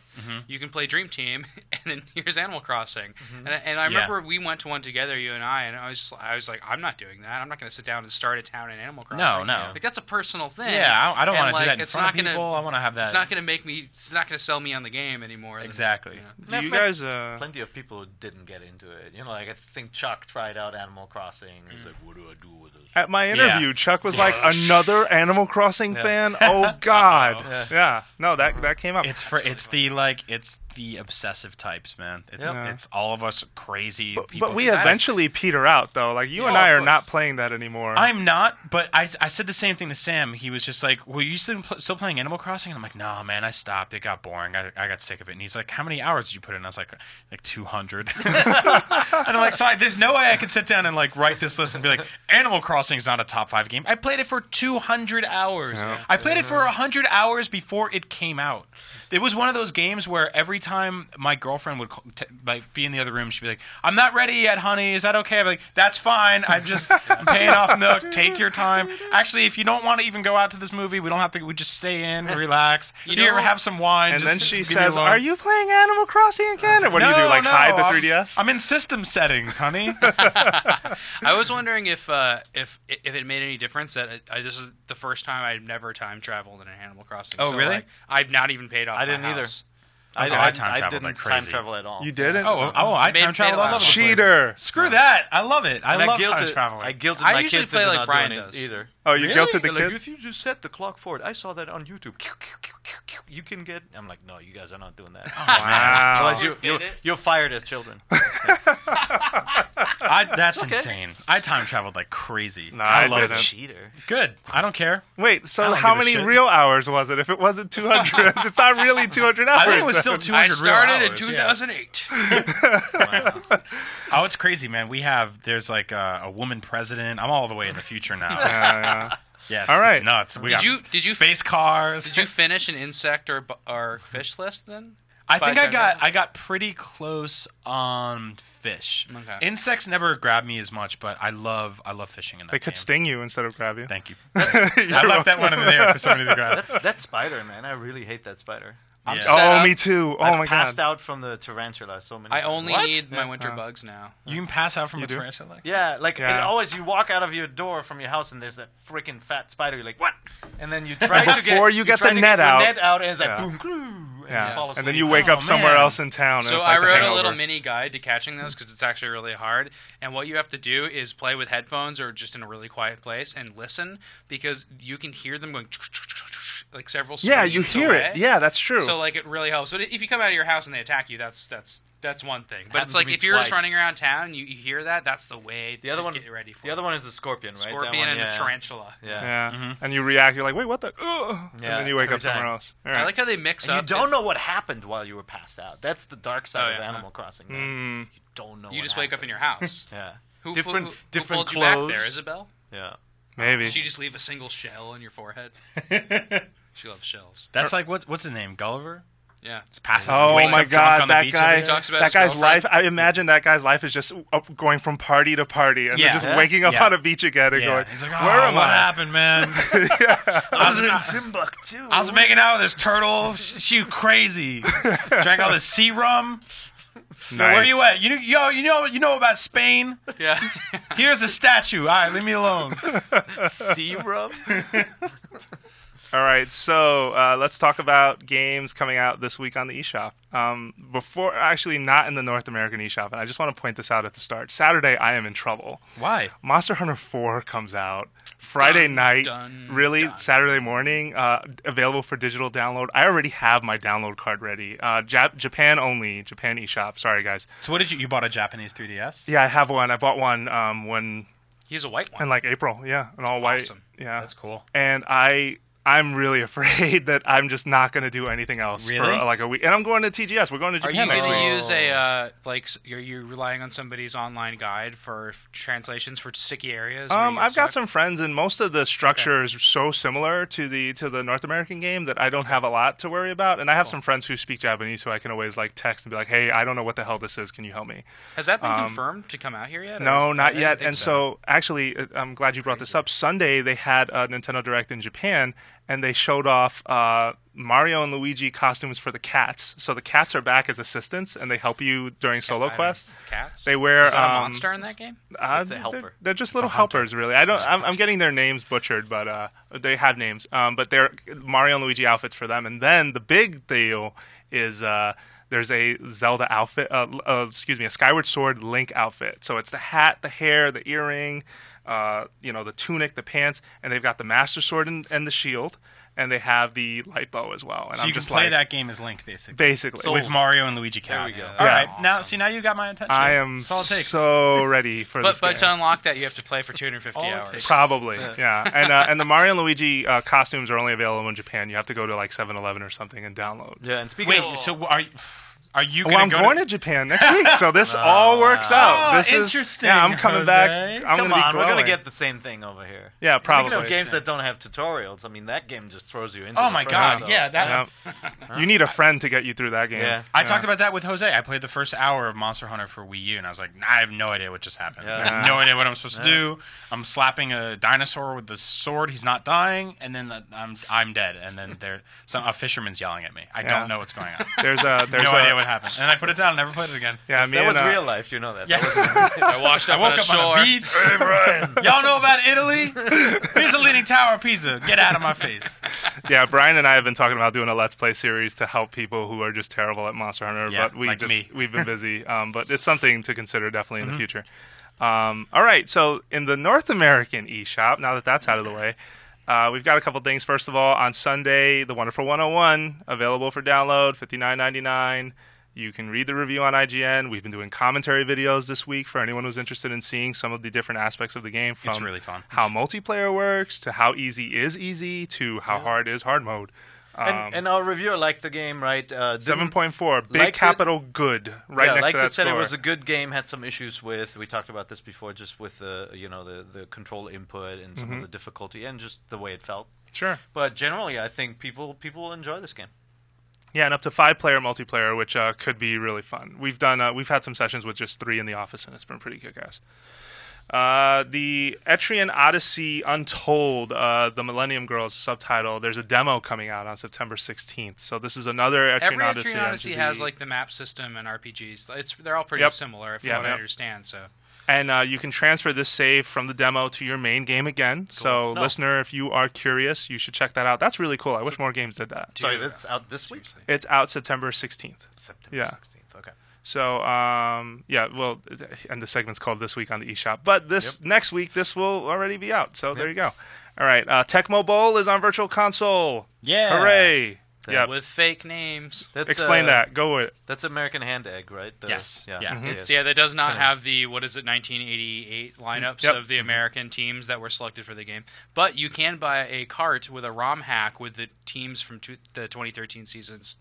you can play Dream Team, and then here's Animal Crossing." And I remember we went to one together, you and I was like, "I'm not doing that. I'm not going to sit down and start a town in Animal Crossing." No. Like that's a personal thing. Yeah, I don't And, want to do like, that in it's front not of people. gonna- I want to have that. It's not going to make me. It's not going to sell me on the game anymore. Exactly. Do you I've met guys? plenty of people who didn't get into it. Like I think Chuck tried out Animal Crossing. He's like, "What do I do with this?" At my interview, Chuck was like, "Another Animal Crossing fan? Oh God!" Yeah. No, that came up. It's the obsessive types, man. It's all of us crazy people. But we eventually peter out, though. Like you and I are not playing that anymore. I'm not, but I said the same thing to Sam. He was just like, "Well, you still playing Animal Crossing?" And I'm like, "No, man, I stopped. It got boring. I got sick of it." And he's like, "How many hours did you put in?" I was like 200. And I'm like, "Sorry, there's no way I could sit down and like write this list and be like, Animal Crossing is not a top 5 game. I played it for 200 hours. I played it for 100 hours before it came out. It was one of those games where every time my girlfriend would be in the other room, she'd be like, "I'm not ready yet, honey. Is that okay?" I'm like, "That's fine. I'm paying off Nook. Take your time. Actually, if you don't want to even go out to this movie, we don't have to. We just stay in, relax. Here, have some wine." And just then she leave me says, alone." "Are you playing Animal Crossing again?" Or what do you do? Like hide the 3DS? I'm in system settings, honey. I was wondering if it made any difference that this is the first time I've never time traveled in an Animal Crossing. Oh, so, really? Like, I've not even paid off. I didn't my either. house. I time traveled didn't like time crazy. travel at all. You didn't? I Made- time made traveled a all lot over of the place. Cheater. Screw that. I love it. I And love guilted, time traveling. I guilted I my usually kids play into like not Brian doing does. it either. Oh, you Really? guilted the They're like, kid? if you just set the clock forward, I saw that on YouTube. You can get. I'm like, no, you guys are not doing that. Wow. Otherwise, you're fired as children. That's insane. I time traveled like crazy. No, I I love didn't. it. Cheater. Good. I don't care. Wait, I so don't how give a many shit. real hours was it? If it wasn't 200, it's not really 200 hours. I think it was still then. 200 I started real in hours, 2008. Oh, it's crazy, man. There's like a woman president. I'm all the way in the future now. Yeah. Yes, All right. it's nuts. We Did got you- space cars? Did you finish an insect or fish list then? I think By time I got pretty close on fish. Okay. Insects never grab me as much, but I love fishing in that They could game. sting you instead of grab you. Thank you. I left that one in there for somebody to grab. That spider, man. I really hate that spider. I'm Yeah. set Oh, up. me too. Oh I've my passed god. out from the tarantula so many I times. only What? need my Yeah. winter bugs now. You can pass out from You a do? tarantula. Yeah, like Yeah. and always you walk out of your door from your house and there's that freaking fat spider. You're like, what? And then you try to get Before you get try the to net get your out. net out, and it's like Yeah. boom, glue, and you fall Yeah. asleep. And then you wake up Oh, somewhere man. else in town. And So it's like I the wrote a hangover. little mini guide to catching those because it's actually really hard. And what you have to do is play with headphones or just in a really quiet place and listen because you can hear them going like several streets Yeah, you hear away. it. Yeah, that's true. So like it really helps. So if you come out of your house and they attack you, that's one thing. But Happened it's to like me if you're just twice. running around town and you hear that, that's the way The other to one, get ready for the other one is the scorpion, right? That Scorpion one, and yeah. a tarantula. Yeah. Yeah. And you react. You're like, wait, what the? Ugh. And Yeah, then you wake every up somewhere time. else. All I right. like how they mix And you up. don't know what happened while you were passed out. That's the dark side Oh, of yeah. Animal Crossing. Man. You don't know. You what just wake up in happened. your house. Yeah. Who Different pulled you clothes. back there, Isabel? Yeah. Maybe. Did she just leave a single shell on your forehead? She loves shells. That's like what's his name? Gulliver? Yeah. Oh my God, that guy! Talks about That his guy's girlfriend. life. I imagine that guy's life is just going from party to party, and then just waking up on a beach again and going, He's like, "Where am what I?" happened, man? I was in Timbuktu. I was making out with this turtle. She crazy. Drank all this sea rum. Nice. Where you at? You know about Spain? Yeah. Here's a statue. All right, leave me alone. sea rum. All right, so let's talk about games coming out this week on the eShop. Actually, not in the North American eShop, and I just want to point this out at the start. Saturday, I am in trouble. Why? Monster Hunter 4 comes out Friday night, Saturday morning, available for digital download. I already have my download card ready. Japan only, Japan eShop. Sorry, guys. So what did you bought a Japanese 3DS? Yeah, I have one. I bought one when He's a white one. in like April. Yeah, an all white. Awesome. Yeah, That's cool. And I'm really afraid that I'm just not going to do anything else for like a week. And I'm going to TGS. We're going to Are Japan you next going week. to use a are you relying on somebody's online guide for translations for sticky areas? I've got some friends, and most of the structure is so similar to the North American game that I don't have a lot to worry about. And I have some friends who speak Japanese who I can always like text and be like, "Hey, I don't know what the hell this is. Can you help me?" Has that been confirmed to come out here yet? No, or? not I yet. didn't think And so, actually, I'm glad you brought this up. Sunday, they had a Nintendo Direct in Japan, and they showed off Mario and Luigi costumes for the cats. So the cats are back as assistants, and they help you during solo quests. Cats? They wear Is that a monster in that game? It's a helper. They're just little helpers, really. I'm getting their names butchered, but they have names. But they're Mario and Luigi outfits for them. And then the big deal is there's a Zelda outfit. A Skyward Sword Link outfit. So it's the hat, the hair, the earring. The tunic, the pants, and they've got the Master Sword and the shield, and they have the light bow as well. And So I'm you can just play like, that game as Link, basically. basically. With Mario and Luigi There we cats. go. All Yeah. right, Awesome. now you got my attention. I am That's all it takes. so ready for this But game. to unlock that, you have to play for 250 All it hours. takes. Probably, yeah. And the Mario and Luigi costumes are only available in Japan. You have to go to like 7-Eleven or something and download. Yeah, and speaking Wait, of... so are you Well, I'm going to Japan next week, so this all works out. This interesting, is, yeah, I'm coming Jose. back. I'm Come gonna be on, we're glowing. gonna get the same thing over here. Yeah, probably. Speaking of games that don't have tutorials, I mean, that game just throws you into Oh the my frame, god, so- yeah, that. Yeah. You need a friend to get you through that game. Yeah. I talked about that with Jose. I played the first hour of Monster Hunter for Wii U, and I was like, I have no idea what just happened. Yeah. I have no idea what I'm supposed to do. I'm slapping a dinosaur with the sword. He's not dying, and then I'm dead. And then a fisherman's yelling at me. I don't know what's going on. There's No idea what happened. And I put it down and never played it again. Yeah, me That was and, real life, you know that. Yeah. I washed I up woke on a up shore. on a beach. Hey, Brian. Y'all know about Italy? Here's the Leaning Tower of Pisa. Get out of my face. Yeah, Brian and I have been talking about doing a Let's Play series to help people who are just terrible at Monster Hunter, Yeah, but like me. we've been busy. But it's something to consider definitely in the future. All right, so in the North American eShop, now that that's out of the way, we've got a couple things. First of all, on Sunday, The Wonderful 101, available for download, $59.99. You can read the review on IGN. We've been doing commentary videos this week for anyone who's interested in seeing some of the different aspects of the game. From It's really fun. how multiplayer works, to how easy is easy, to how hard is hard mode. And our reviewer liked the game, right? 7.4, big liked capital good, right next liked to that it, said score. it was a good game. Had some issues with. We talked about this before, just with the control input and some of the difficulty and just the way it felt. Sure. But generally, I think people will enjoy this game. Yeah, and up to 5-player multiplayer, which could be really fun. We've had some sessions with just 3 in the office, and it's been pretty kick-ass. The Etrian Odyssey Untold, the Millennium Girls subtitle, there's a demo coming out on September 16th. So this is another Etrian Every Odyssey. Etrian Odyssey MTV. has like the map system and RPGs. They're all pretty similar, from what I understand. So. And you can transfer this save from the demo to your main game again. Cool. So, listener, if you are curious, you should check that out. That's really cool. I wish more games did that. Sorry, that's out this week? It's out September 16th. September 16th, okay. So, well, and the segment's called This Week on the eShop. But next week, this will already be out. So there you go. All right, Tecmo Bowl is on Virtual Console. Yeah. Hooray. Yeah, with fake names. Explain that. Go with it. That's American Hand Egg, right? Yes. Yeah. That does not have the 1988 lineups of the American teams that were selected for the game. But you can buy a cart with a ROM hack with the teams from the 2013 seasons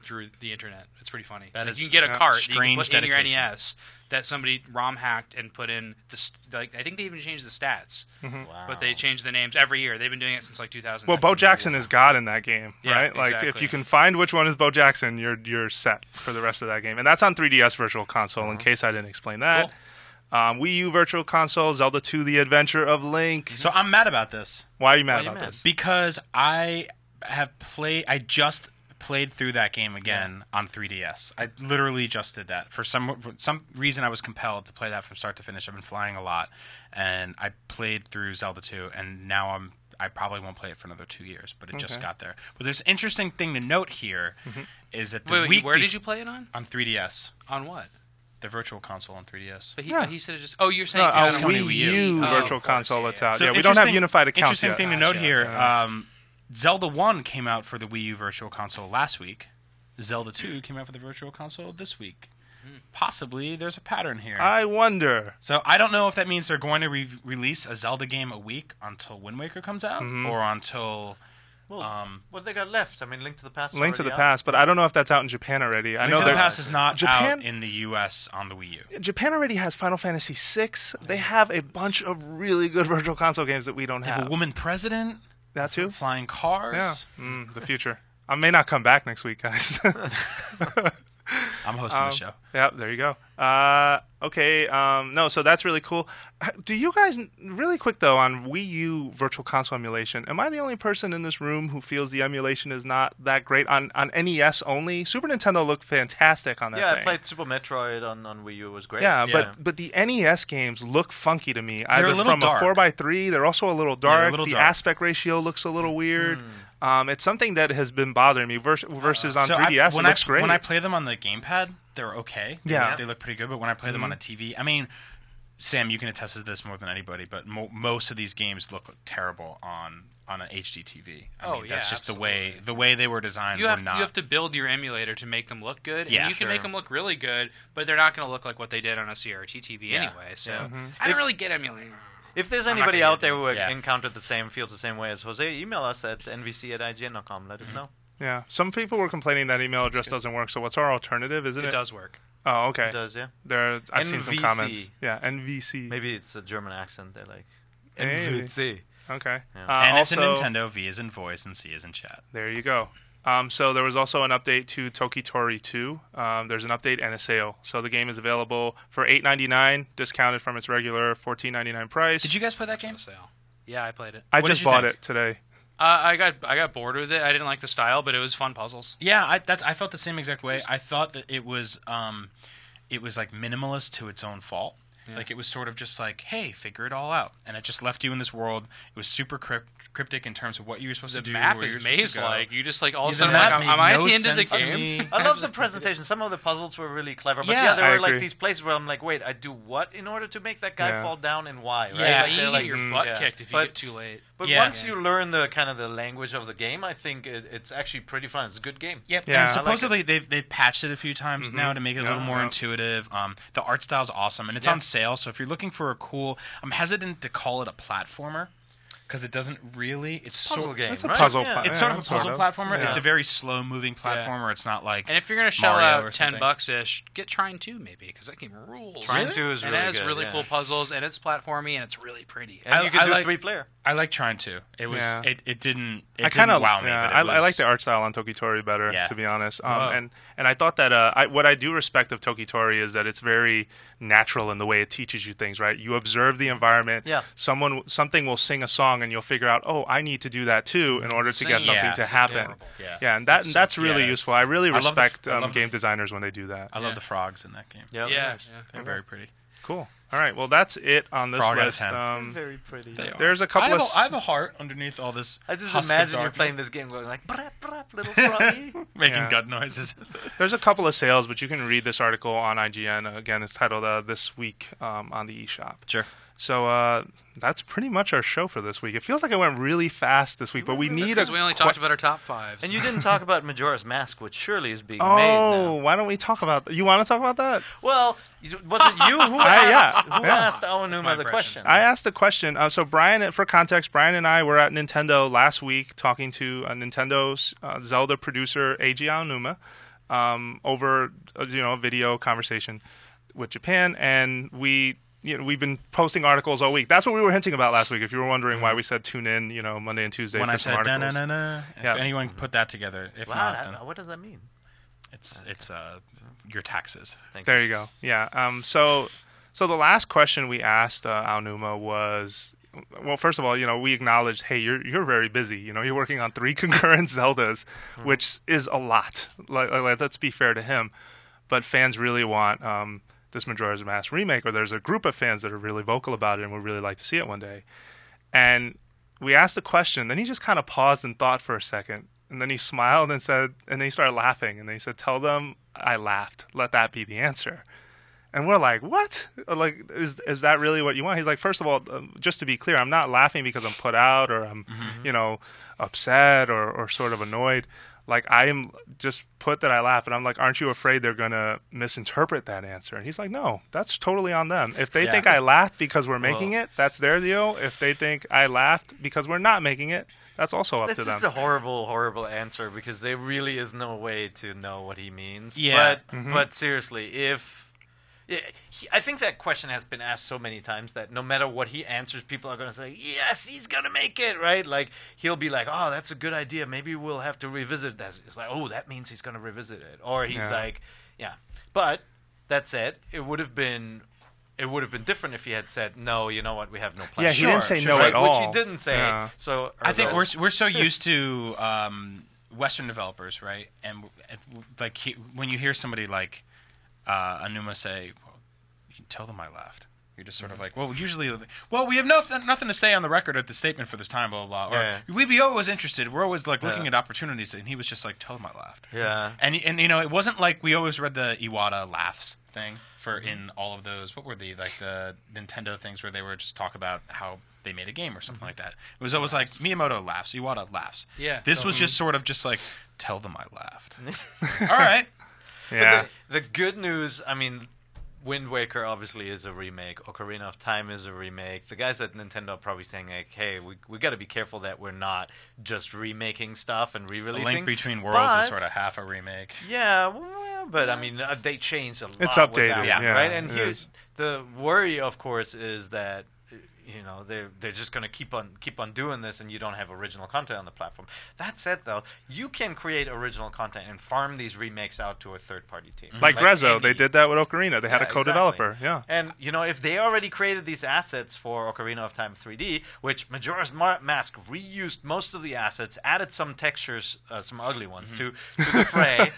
through the internet. It's pretty funny. That is you can get a cart that you can strange put in your dedication. NES that somebody ROM hacked and put in I think they even changed the stats, Wow. but they change the names every year. They've been doing it since like 2000. Well, Bo Jackson is God in that game, Yeah, right? Like exactly. if you can find which one is Bo Jackson, you're set for the rest of that game. And that's on 3DS Virtual Console. In case I didn't explain that. Wii U Virtual Console, Zelda 2: The Adventure of Link. So I'm mad about this. Why are you mad about this? Because I just played through that game again on 3DS. I literally just did that. For some reason, I was compelled to play that from start to finish. I've been flying a lot, and I played through Zelda 2, and now I probably won't play it for another 2 years, but it just got there. But there's an interesting thing to note here is that the week where did you play it on? On 3DS. On what? The Virtual Console on 3DS. But he said it just. Oh, you're saying No, it's Wii Wii U U. Virtual Of course, Console. yeah, It's yeah. out. So Yeah, we don't have interesting- unified accounts Interesting yet. thing to note Gotcha. here, Zelda 1 came out for the Wii U Virtual Console last week. Zelda 2 came out for the Virtual Console this week. Possibly there's a pattern here. I wonder. So I don't know if that means they're going to release a Zelda game a week until Wind Waker comes out, or until... Well, what they got left? I mean, Link to the Past. is Link to the already out. Past, but I don't know if that's out in Japan already. I Link know to the they're- Past is not Japan- out in the U.S. on the Wii U. Japan already has Final Fantasy VI. They have a bunch of really good Virtual Console games that we don't They have have. a woman president, That too? flying cars. Yeah. The future. I may not come back next week, guys. I'm hosting the show. Yeah, there you go. Okay, no, so that's really cool. Do you guys, really quick though, on Wii U Virtual Console emulation, am I the only person in this room who feels the emulation is not that great? On NES only, Super Nintendo looked fantastic on that Yeah, thing. I played Super Metroid on Wii U. It was great. Yeah, but the NES games look funky to me. They're Either a little from dark. a 4x3, they're also a little they're a dark. little The dark. aspect ratio looks a little weird. It's something that has been bothering me versus on 3DS. It looks great. When I play them on the gamepad, they're okay. Yeah. They look pretty good. But when I play them on a TV, I mean, Sam, you can attest to this more than anybody. But most of these games look terrible on an HD TV. I mean, that's just absolutely. the way they were designed. You were have not. You have to build your emulator to make them look good. Yeah, and you can make them look really good, but they're not going to look like what they did on a CRT TV anyway. So I don't really get emulating. If there's I'm not anybody gonna out there who Yeah. encountered feels the same way as Jose, email us at nvc@ign.com. Let us know. Yeah, some people were complaining that email address doesn't work. So what's our alternative? Isn't it? It does work. Oh, okay. It does, yeah. I've seen some NVC. comments. Yeah, NVC. Maybe it's a German accent. They're like Maybe. NVC. Okay. and it's a also, Nintendo. V is in voice and C is in chat. There you go. So there was also an update to Tokitori 2. There's an update and a sale. So the game is available for $8.99, discounted from its regular $14.99 price. Did you guys play that game? On sale. Yeah, I played it. I What just did you bought think? it today. I got bored with it. I didn't like the style, but it was fun puzzles. Yeah, I felt the same exact way. I thought that it was like minimalist to its own fault. Yeah. Like it was sort of just like, hey, figure it all out, and it just left you in this world. It was super cryptic in terms of what you were supposed The to do. map where is you were supposed to go. maze-like. You just like all of a The sudden, map like, made am I at no the end of the sense to game? me. I love the presentation. Some of the puzzles were really clever, but Yeah, there I were agree. like these places where I'm like, wait, I do what in order to make that guy Yeah. fall down and why? Right? Yeah, Like, you they're get like, your butt yeah. kicked if you But- get too late. But Yeah. once you learn the kind of the language of the game, I think it's actually pretty fun. It's a good game. Yep. Yeah. And I like supposedly they've patched it a few times now to make it a little more intuitive. The art style's awesome, and it's on sale. So if you're looking for a cool, I'm hesitant to call it a platformer because it doesn't really. It's Puzzle sort, game, It's a right? puzzle. Yeah. It's sort of a puzzle platformer. Yeah. It's a very slow-moving platformer. It's not like. And if you're gonna shell Mario or out something. $10 ish, get Trine 2 maybe because that game rules. Trine 2 is and really it has good, really yeah. cool puzzles, and it's platformy, and it's really pretty. And you can do like- 3-player. I like trying to. It was. Yeah. It didn't. It I kind didn't of wow me. Yeah, but I it was, like the art style on Tokitori better, Yeah. to be honest. Wow. And I thought that what I do respect of Tokitori is that it's very natural in the way it teaches you things. Right, you observe the environment. Yeah. Something will sing a song, and you'll figure out, oh, I need to do that too in order to get Singing something to is happen. adorable. Yeah. And that's really yeah. useful. I really I love the- respect I love the- game designers when they do that. I love Yeah. the frogs in that game. Yeah, Yeah, nice. They're very pretty. Cool. All right. Well, that's it on this Frog out of list. 10. Very pretty. They are. There's a I couple have, of. I have a heart underneath all this. I just husk of imagine you're darkness, playing this game going like, brap, brap, little froggy. making Yeah. gut noises. There's a couple of sales, but you can read this article on IGN. Again, it's titled "This Week" on the eShop. Sure. So that's pretty much our show for this week. It feels like it went really fast this week, but we need Because we only talked about our top fives. And you didn't talk about Majora's Mask, which surely is being made Oh, now. why don't we talk about? You want to talk about that? Well, was it you who asked, yeah. asked Aonuma my the impression. question? I asked the question. So Brian, for context, Brian and I were at Nintendo last week talking to Nintendo's Zelda producer Eiji Aonuma. over a video conversation with Japan, and we've been posting articles all week. That's what we were hinting about last week. If you were wondering why we said tune in, Monday and Tuesday when for I some said articles. If anyone put that together, if not, then what does that mean? it's your taxes. There you go. Yeah. So the last question we asked Aonuma was, well, first of all, we acknowledged, hey, you're very busy. You're working on 3 concurrent Zeldas, which is a lot. Like, let's be fair to him. But fans really want this Majora's Mask remake, or there's a group of fans that are really vocal about it and would really like to see it one day. And we asked the question, then he just kind of paused and thought for a second, and then he smiled and said, and then he started laughing, and then he said, "Tell them I laughed. Let that be the answer." And we're like, what? Like, is that really what you want? He's like, first of all, just to be clear, I'm not laughing because I'm put out or I'm, upset or sort of annoyed. Like, I am just put that I laugh. And I'm like, aren't you afraid they're going to misinterpret that answer? And he's like, no, that's totally on them. If they think I laughed because we're making it, that's their deal. If they think I laughed because we're not making it, that's also up to them. That's just a horrible, horrible answer because there really is no way to know what he means. Yeah. But seriously, I think that question has been asked so many times that no matter what he answers, people are going to say, yes, he's going to make it, right? Like, he'll be like, oh, that's a good idea. Maybe we'll have to revisit that. It's like, oh, that means he's going to revisit it. Or he's like, yeah. But that said, it would have been different if he had said, no, you know what, we have no plan. Yeah, he didn't say no at all. Which he didn't say. Yeah. So I think we're so used to Western developers, right? And like when you hear somebody like Aonuma say, well, you tell them I laughed. You're just sort of like, well, usually, we have nothing to say on the record at the statement for this time, blah, blah, blah. Or we always interested. We're always like looking at opportunities. And he was just like, tell them I laughed. Yeah. And it wasn't like we always read the Iwata laughs thing in all of those. What were the Nintendo things where they were just talk about how they made a game or something like that. It was always like Miyamoto laughs, Iwata laughs. Yeah. This was just sort of just like, tell them I laughed. All right. Yeah. The good news, I mean, Wind Waker obviously is a remake. Ocarina of Time is a remake. The guys at Nintendo are probably saying, like, hey, we got to be careful that we're not just remaking stuff and re-releasing. A Link Between Worlds is sort of half a remake. Yeah, well, but I mean, they changed a lot. It's updated, right? And here's the worry, of course, is that they're just going to keep on doing this, and you don't have original content on the platform. That said, though, you can create original content and farm these remakes out to a third-party team. Like Grezzo, they did that with Ocarina. They had a co-developer. Exactly. Yeah. And if they already created these assets for Ocarina of Time 3D, which Majora's Mask reused most of the assets, added some textures, some ugly ones, to the fray.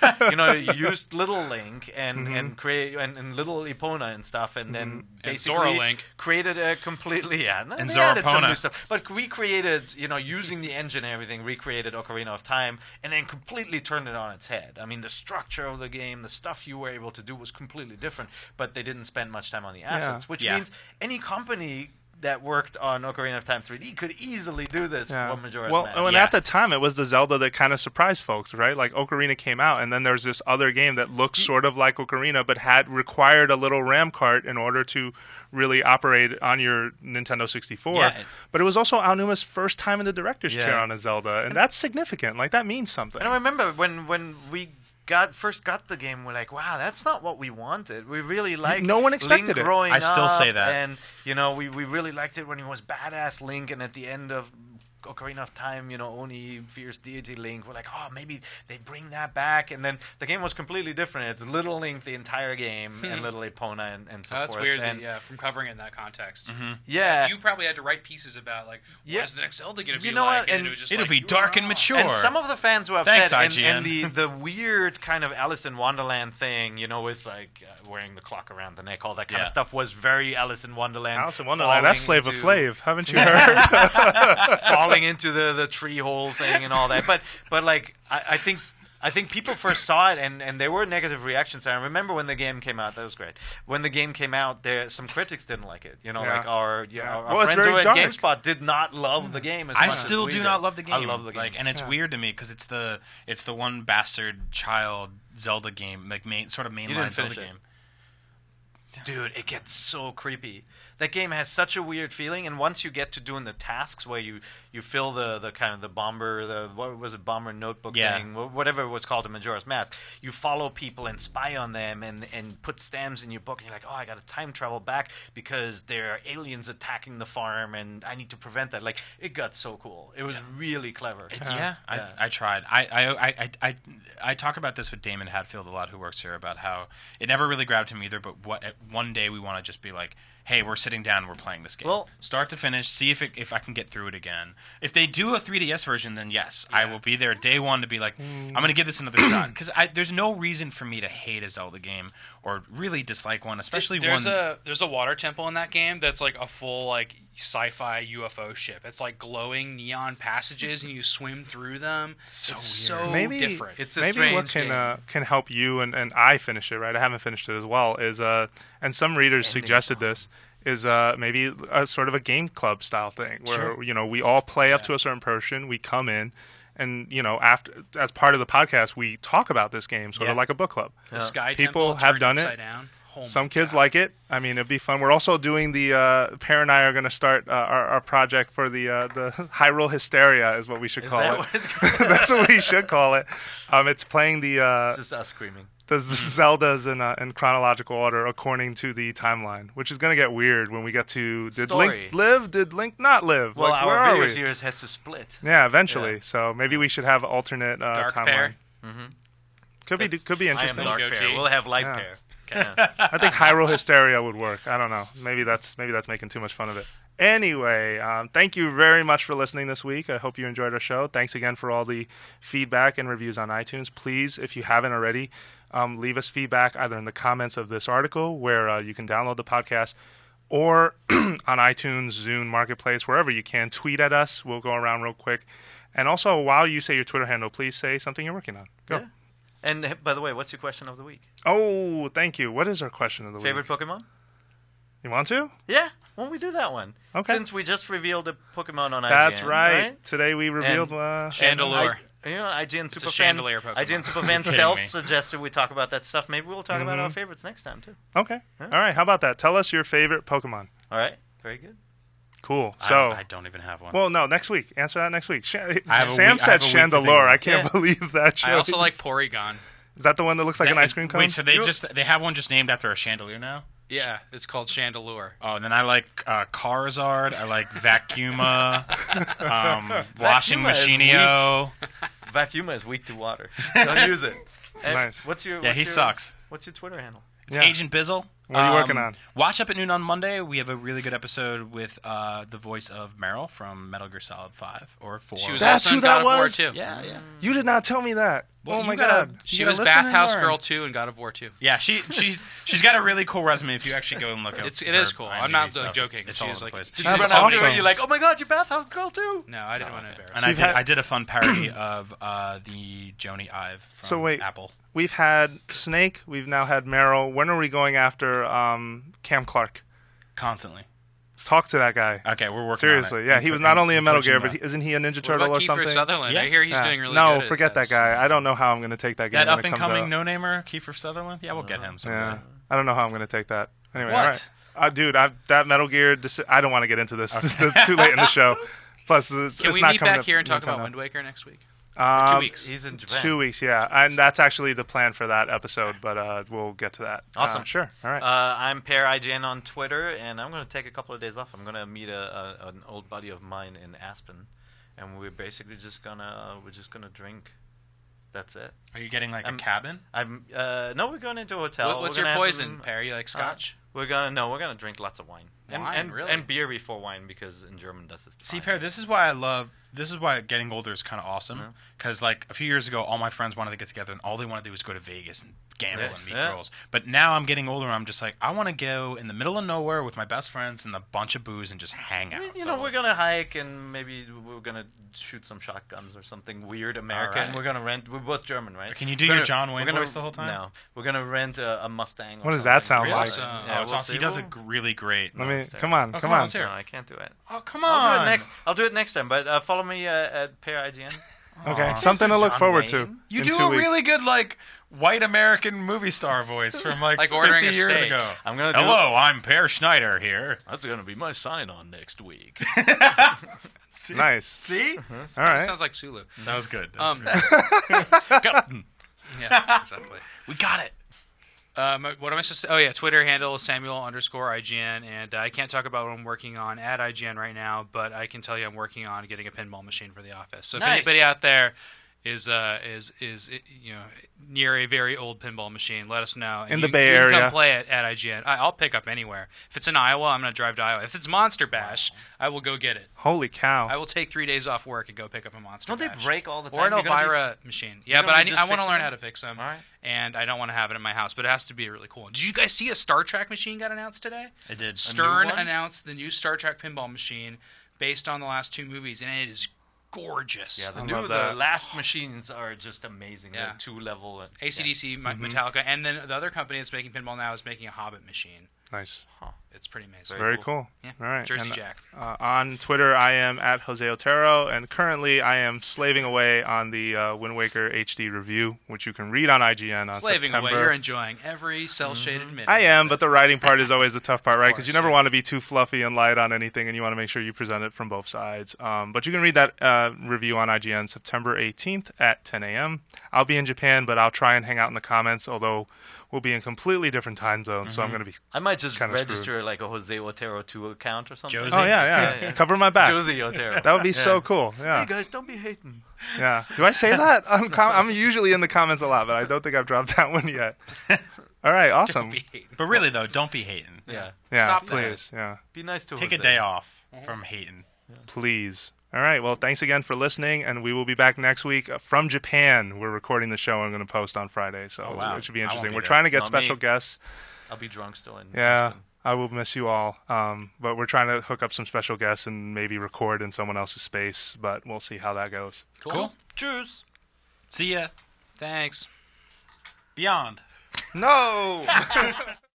Used Little Link and create and Little Epona and stuff, and then basically created a completely. Yeah, and they added some new stuff, but recreated, using the engine and everything, recreated Ocarina of Time, and then completely turned it on its head. I mean, the structure of the game, the stuff you were able to do was completely different, but they didn't spend much time on the assets, which means any company that worked on Ocarina of Time 3D could easily do this for Majora's Mask. And at the time, it was the Zelda that kind of surprised folks, right? Like, Ocarina came out, and then there's this other game that looks sort of like Ocarina, but had required a little RAM cart in order to really operate on your Nintendo 64. Yeah. But it was also Aonuma's first time in the director's chair on a Zelda, and that's significant. Like, that means something. And I remember when we first got the game, we're like, wow, that's not what we wanted. We really liked no one expected Link growing up. I still say that. And, we really liked it when he was badass Link, and at the end of Ocarina of Time, Oni, Fierce Deity Link, we're like, oh, maybe they bring that back. And then the game was completely different. It's Little Link the entire game, and Little Epona and so forth. That's weird, from covering it in that context. Yeah. You probably had to write pieces about, like, what is the next Zelda going to be like? What? And it was just it'll be dark and mature. And some of the fans were upset. Thanks, and the weird kind of Alice in Wonderland thing, with, like, wearing the clock around the neck, all that kind of stuff was very Alice in Wonderland. Alice in Wonderland, that's Flavor Flav. Haven't you heard? Falling into the tree hole thing and all that. But like, I think people first saw it and there were negative reactions. I remember when the game came out, that was great. When the game came out, some critics didn't like it. Like our friends over at GameSpot did not love the game as much I still do not love the game. I love the game. Like, and it's weird to me because it's the one bastard child Zelda game, like mainline Zelda game. Dude, it gets so creepy. That game has such a weird feeling, and once you get to doing the tasks where you fill the kind of the bomber, what was it, bomber notebook thing, whatever it was called in Majora's Mask, you follow people and spy on them and put stamps in your book, and you're like, oh, I got to time travel back because there are aliens attacking the farm, and I need to prevent that. Like, it got so cool. It was really clever. I tried. I talk about this with Damon Hadfield a lot, who works here, about how it never really grabbed him either, but one day we want to just be like, hey, we're sitting down and we're playing this game. Well, start to finish, see if I can get through it again. If they do a 3DS version, then yes, I will be there day one to be like, I'm going to give this another shot. Because there's no reason for me to hate a Zelda game or really dislike one, especially there's a water temple in that game that's like a full like sci-fi UFO ship. It's like glowing neon passages and you swim through them. It's so different. It's a maybe what strange can help you and I finish it, right? I haven't finished it as well. Is and some readers suggested this. Is maybe a sort of a game club style thing where we all play up to a certain portion, we come in, and after as part of the podcast we talk about this game, sort of like a book club. The Sky People Temple have done it. Down. Oh some kids like it. I mean, it'd be fun. We're also doing the Per and I are going to start our project for the Hyrule Hysteria is what we should call it. What it's called? That's what we should call it. It's playing the it's just us screaming. the Zeldas in chronological order according to the timeline, which is going to get weird when we get to did Story. Link live? Did Link not live? Well, like, where our are video we? series has to split. Yeah, eventually. Yeah. So maybe we should have alternate Dark timeline. Pair. Could be interesting. I am Dark Pair. We'll have Light Yeah. Pair. I think Hyrule Hysteria would work. I don't know. Maybe that's making too much fun of it. Anyway, thank you very much for listening this week. I hope you enjoyed our show. Thanks again for all the feedback and reviews on iTunes. Please, if you haven't already, leave us feedback either in the comments of this article where you can download the podcast or on iTunes, Zune, Marketplace, wherever you can. Tweet at us. We'll go around real quick. And also, while you say your Twitter handle, please say something you're working on. Go. Yeah. And by the way, what's your question of the week? Oh, thank you. What is our question of the Favorite week? Pokemon? You want to? Yeah, why don't we do that one? Okay. Since we just revealed a Pokemon on IGN. That's right. Today we revealed... Chandelure. IGN It's a Superfan. chandelier Pokemon. IGN Superfan Stealth suggested we talk about that stuff. Maybe we'll talk about our favorites next time, too. Okay. All right. How about that? Tell us your favorite Pokemon. All right. Very good. Cool. So I don't even have one. Well, no, next week. Answer that next week. Sam I said have a week to think Chandelure. about I it. can't believe that choice. I also like Porygon. Is that the one that looks like an ice cream cone? Wait, so they have one just named after a chandelier now? Yeah, it's called Chandelure. Oh, and then I like Charizard. I like Vacuuma. Washing Vacuuma is Machinio. Vacuuma is weak to water. Don't use it. And Nice. He sucks. What's your Twitter handle? It's Yeah. Agent Bizzle. What are you working on? Watch Up at Noon on Monday. We have a really good episode with the voice of Meryl from Metal Gear Solid 5 or 4. She was That's also who in that God of War was? 2. Yeah. You did not tell me that. Well, oh my you gotta- god. She You was gotta listen and Bathhouse learn. Girl 2 and God of War 2. Yeah, she's got a really cool resume if you actually go and look at It her is cool. I'm not IMDb stuff. joking. It's She all is over the like- place. Did That's you run up to her awesome. and you're like, oh my god, you're Bathhouse Girl too? No, I didn't want to embarrass And her. So I did a fun parody of the Joni Ive from So wait. Apple. We've had Snake. We've now had Meryl. When are we going after Cam Clark? Constantly. Talk to that guy. Okay, we're working Seriously. on it. Yeah, he was not only in Metal coaching Gear, him but up. isn't he a Ninja What Turtle about or Kiefer something? Sutherland? Yeah. I hear he's Yeah. doing really no, good. at forget that this. guy. I don't know how I'm going to take that game That when up it and comes coming out. no-namer, Kiefer Sutherland? Yeah, we'll get him someday. Yeah, I don't know how I'm going to take that. Anyway, What? all right. Dude, that Metal Gear. I don't want to get into this. It's too late in the show. Plus, it's Can we not meet coming back up here and talk anytime about now. Wind Waker next week? 2 Um, weeks. He's in Japan. 2 weeks, yeah, and that's actually the plan for that episode. But we'll get to that. Awesome. Sure. All right. I'm Per IGN on Twitter, and I'm going to take a couple of days off. I'm going to meet an old buddy of mine in Aspen, and we're basically just gonna drink. That's it. Are you getting like a cabin? No, we're going into a hotel. What's We're your gonna have poison, some- Perry? You like scotch? We're gonna drink lots of wine. Wine, really? And beer before wine because in German does this. See, Per, this is why getting older is kind of awesome. Because like a few years ago, all my friends wanted to get together, and all they wanted to do was go to Vegas and gamble and meet girls. But now I'm getting older, and I'm just like, I want to go in the middle of nowhere with my best friends and a bunch of booze and just hang out. We're gonna hike and maybe we're gonna shoot some shotguns or something weird American. right. We're gonna rent. We're both German, right? Can you do your John Wayne voice the whole time? No, we're gonna rent a Mustang. Or What does that something. sound like? Awesome. Yeah, It's we'll awesome. see. He does We'll- it really great. Let me. it's Come on. Oh, Come come on, on. let's hear No, I can't do it. Oh, come I'll on. do it next. I'll do it next time. But follow me at Per IGN. Okay, something to look John forward Wayne? to. You in do 2 a weeks. really good white American movie star voice from Like ordering 50 a years steak. ago. I'm gonna do Hello, I'm Per Schneider here. That's gonna be my sign-on next week. Nice. See? All right. Sounds like Sulu. That was good. Yeah, exactly. We got it. What am I supposed to say? Oh, yeah, Twitter handle is Samuel_IGN, and I can't talk about what I'm working on at IGN right now, but I can tell you I'm working on getting a pinball machine for the office. So if Nice. anybody out there is near a very old pinball machine, let us know. And In you the Bay you can Area. come play it at IGN. I'll pick up anywhere. If it's in Iowa, I'm going to drive to Iowa. If it's Monster Bash, I will go get it. Holy cow. I will take 3 days off work and go pick up a Monster Don't they Bash. break all the time? Or an You're gonna be Elvira machine. Yeah, you're but gonna be I just want to fixing learn them? how to fix them. All right. And I don't want to have it in my house, but it has to be really cool. Did you guys see a Star Trek machine got announced today? It did. Stern one? announced the new Star Trek pinball machine based on the last 2 movies, and it is gorgeous. Yeah, I love that. the last machines are just amazing. Yeah. The 2-level. AC/DC, Metallica, and then the other company that's making pinball now is making a Hobbit machine. Nice. It's pretty amazing. Very cool. Yeah. All right. Jersey And, Jack. on Twitter, I am at Jose Otero, and currently I am slaving away on the Wind Waker HD review, which you can read on IGN on Slaving September. away, you're enjoying every cell-shaded minute. I am, but the writing part is always the tough part, right? Because you course, never yeah. want to be too fluffy and light on anything, and you want to make sure you present it from both sides. But you can read that review on IGN September 18th at 10 a.m. I'll be in Japan, but I'll try and hang out in the comments, although we'll be in completely different time zones, so I'm going to be... I might just Kinda register like a Jose Otero 2 account or something. Josie. Oh, yeah. Yeah. Cover my back. Josie Otero. That would be so cool. Yeah. Hey guys, don't be hating. Yeah. Do I say that? I'm usually in the comments a lot, but I don't think I've dropped that one yet. All right. Awesome. Be hating. But really, though, don't be hating. Yeah. Yeah. Stop that. Please. Yeah. Be nice to Take a Jose. day off from hating. Please. All right. Well, thanks again for listening, and we will be back next week from Japan. We're recording the show. I'm going to post on Friday, so Oh, wow. it should be I won't interesting. be We're there. trying to get Not special me. guests. I'll be drunk still. In Yeah. Aspen. I will miss you all. But we're trying to hook up some special guests and maybe record in someone else's space, but we'll see how that goes. Cool. Cheers. See ya. Thanks. Beyond. No!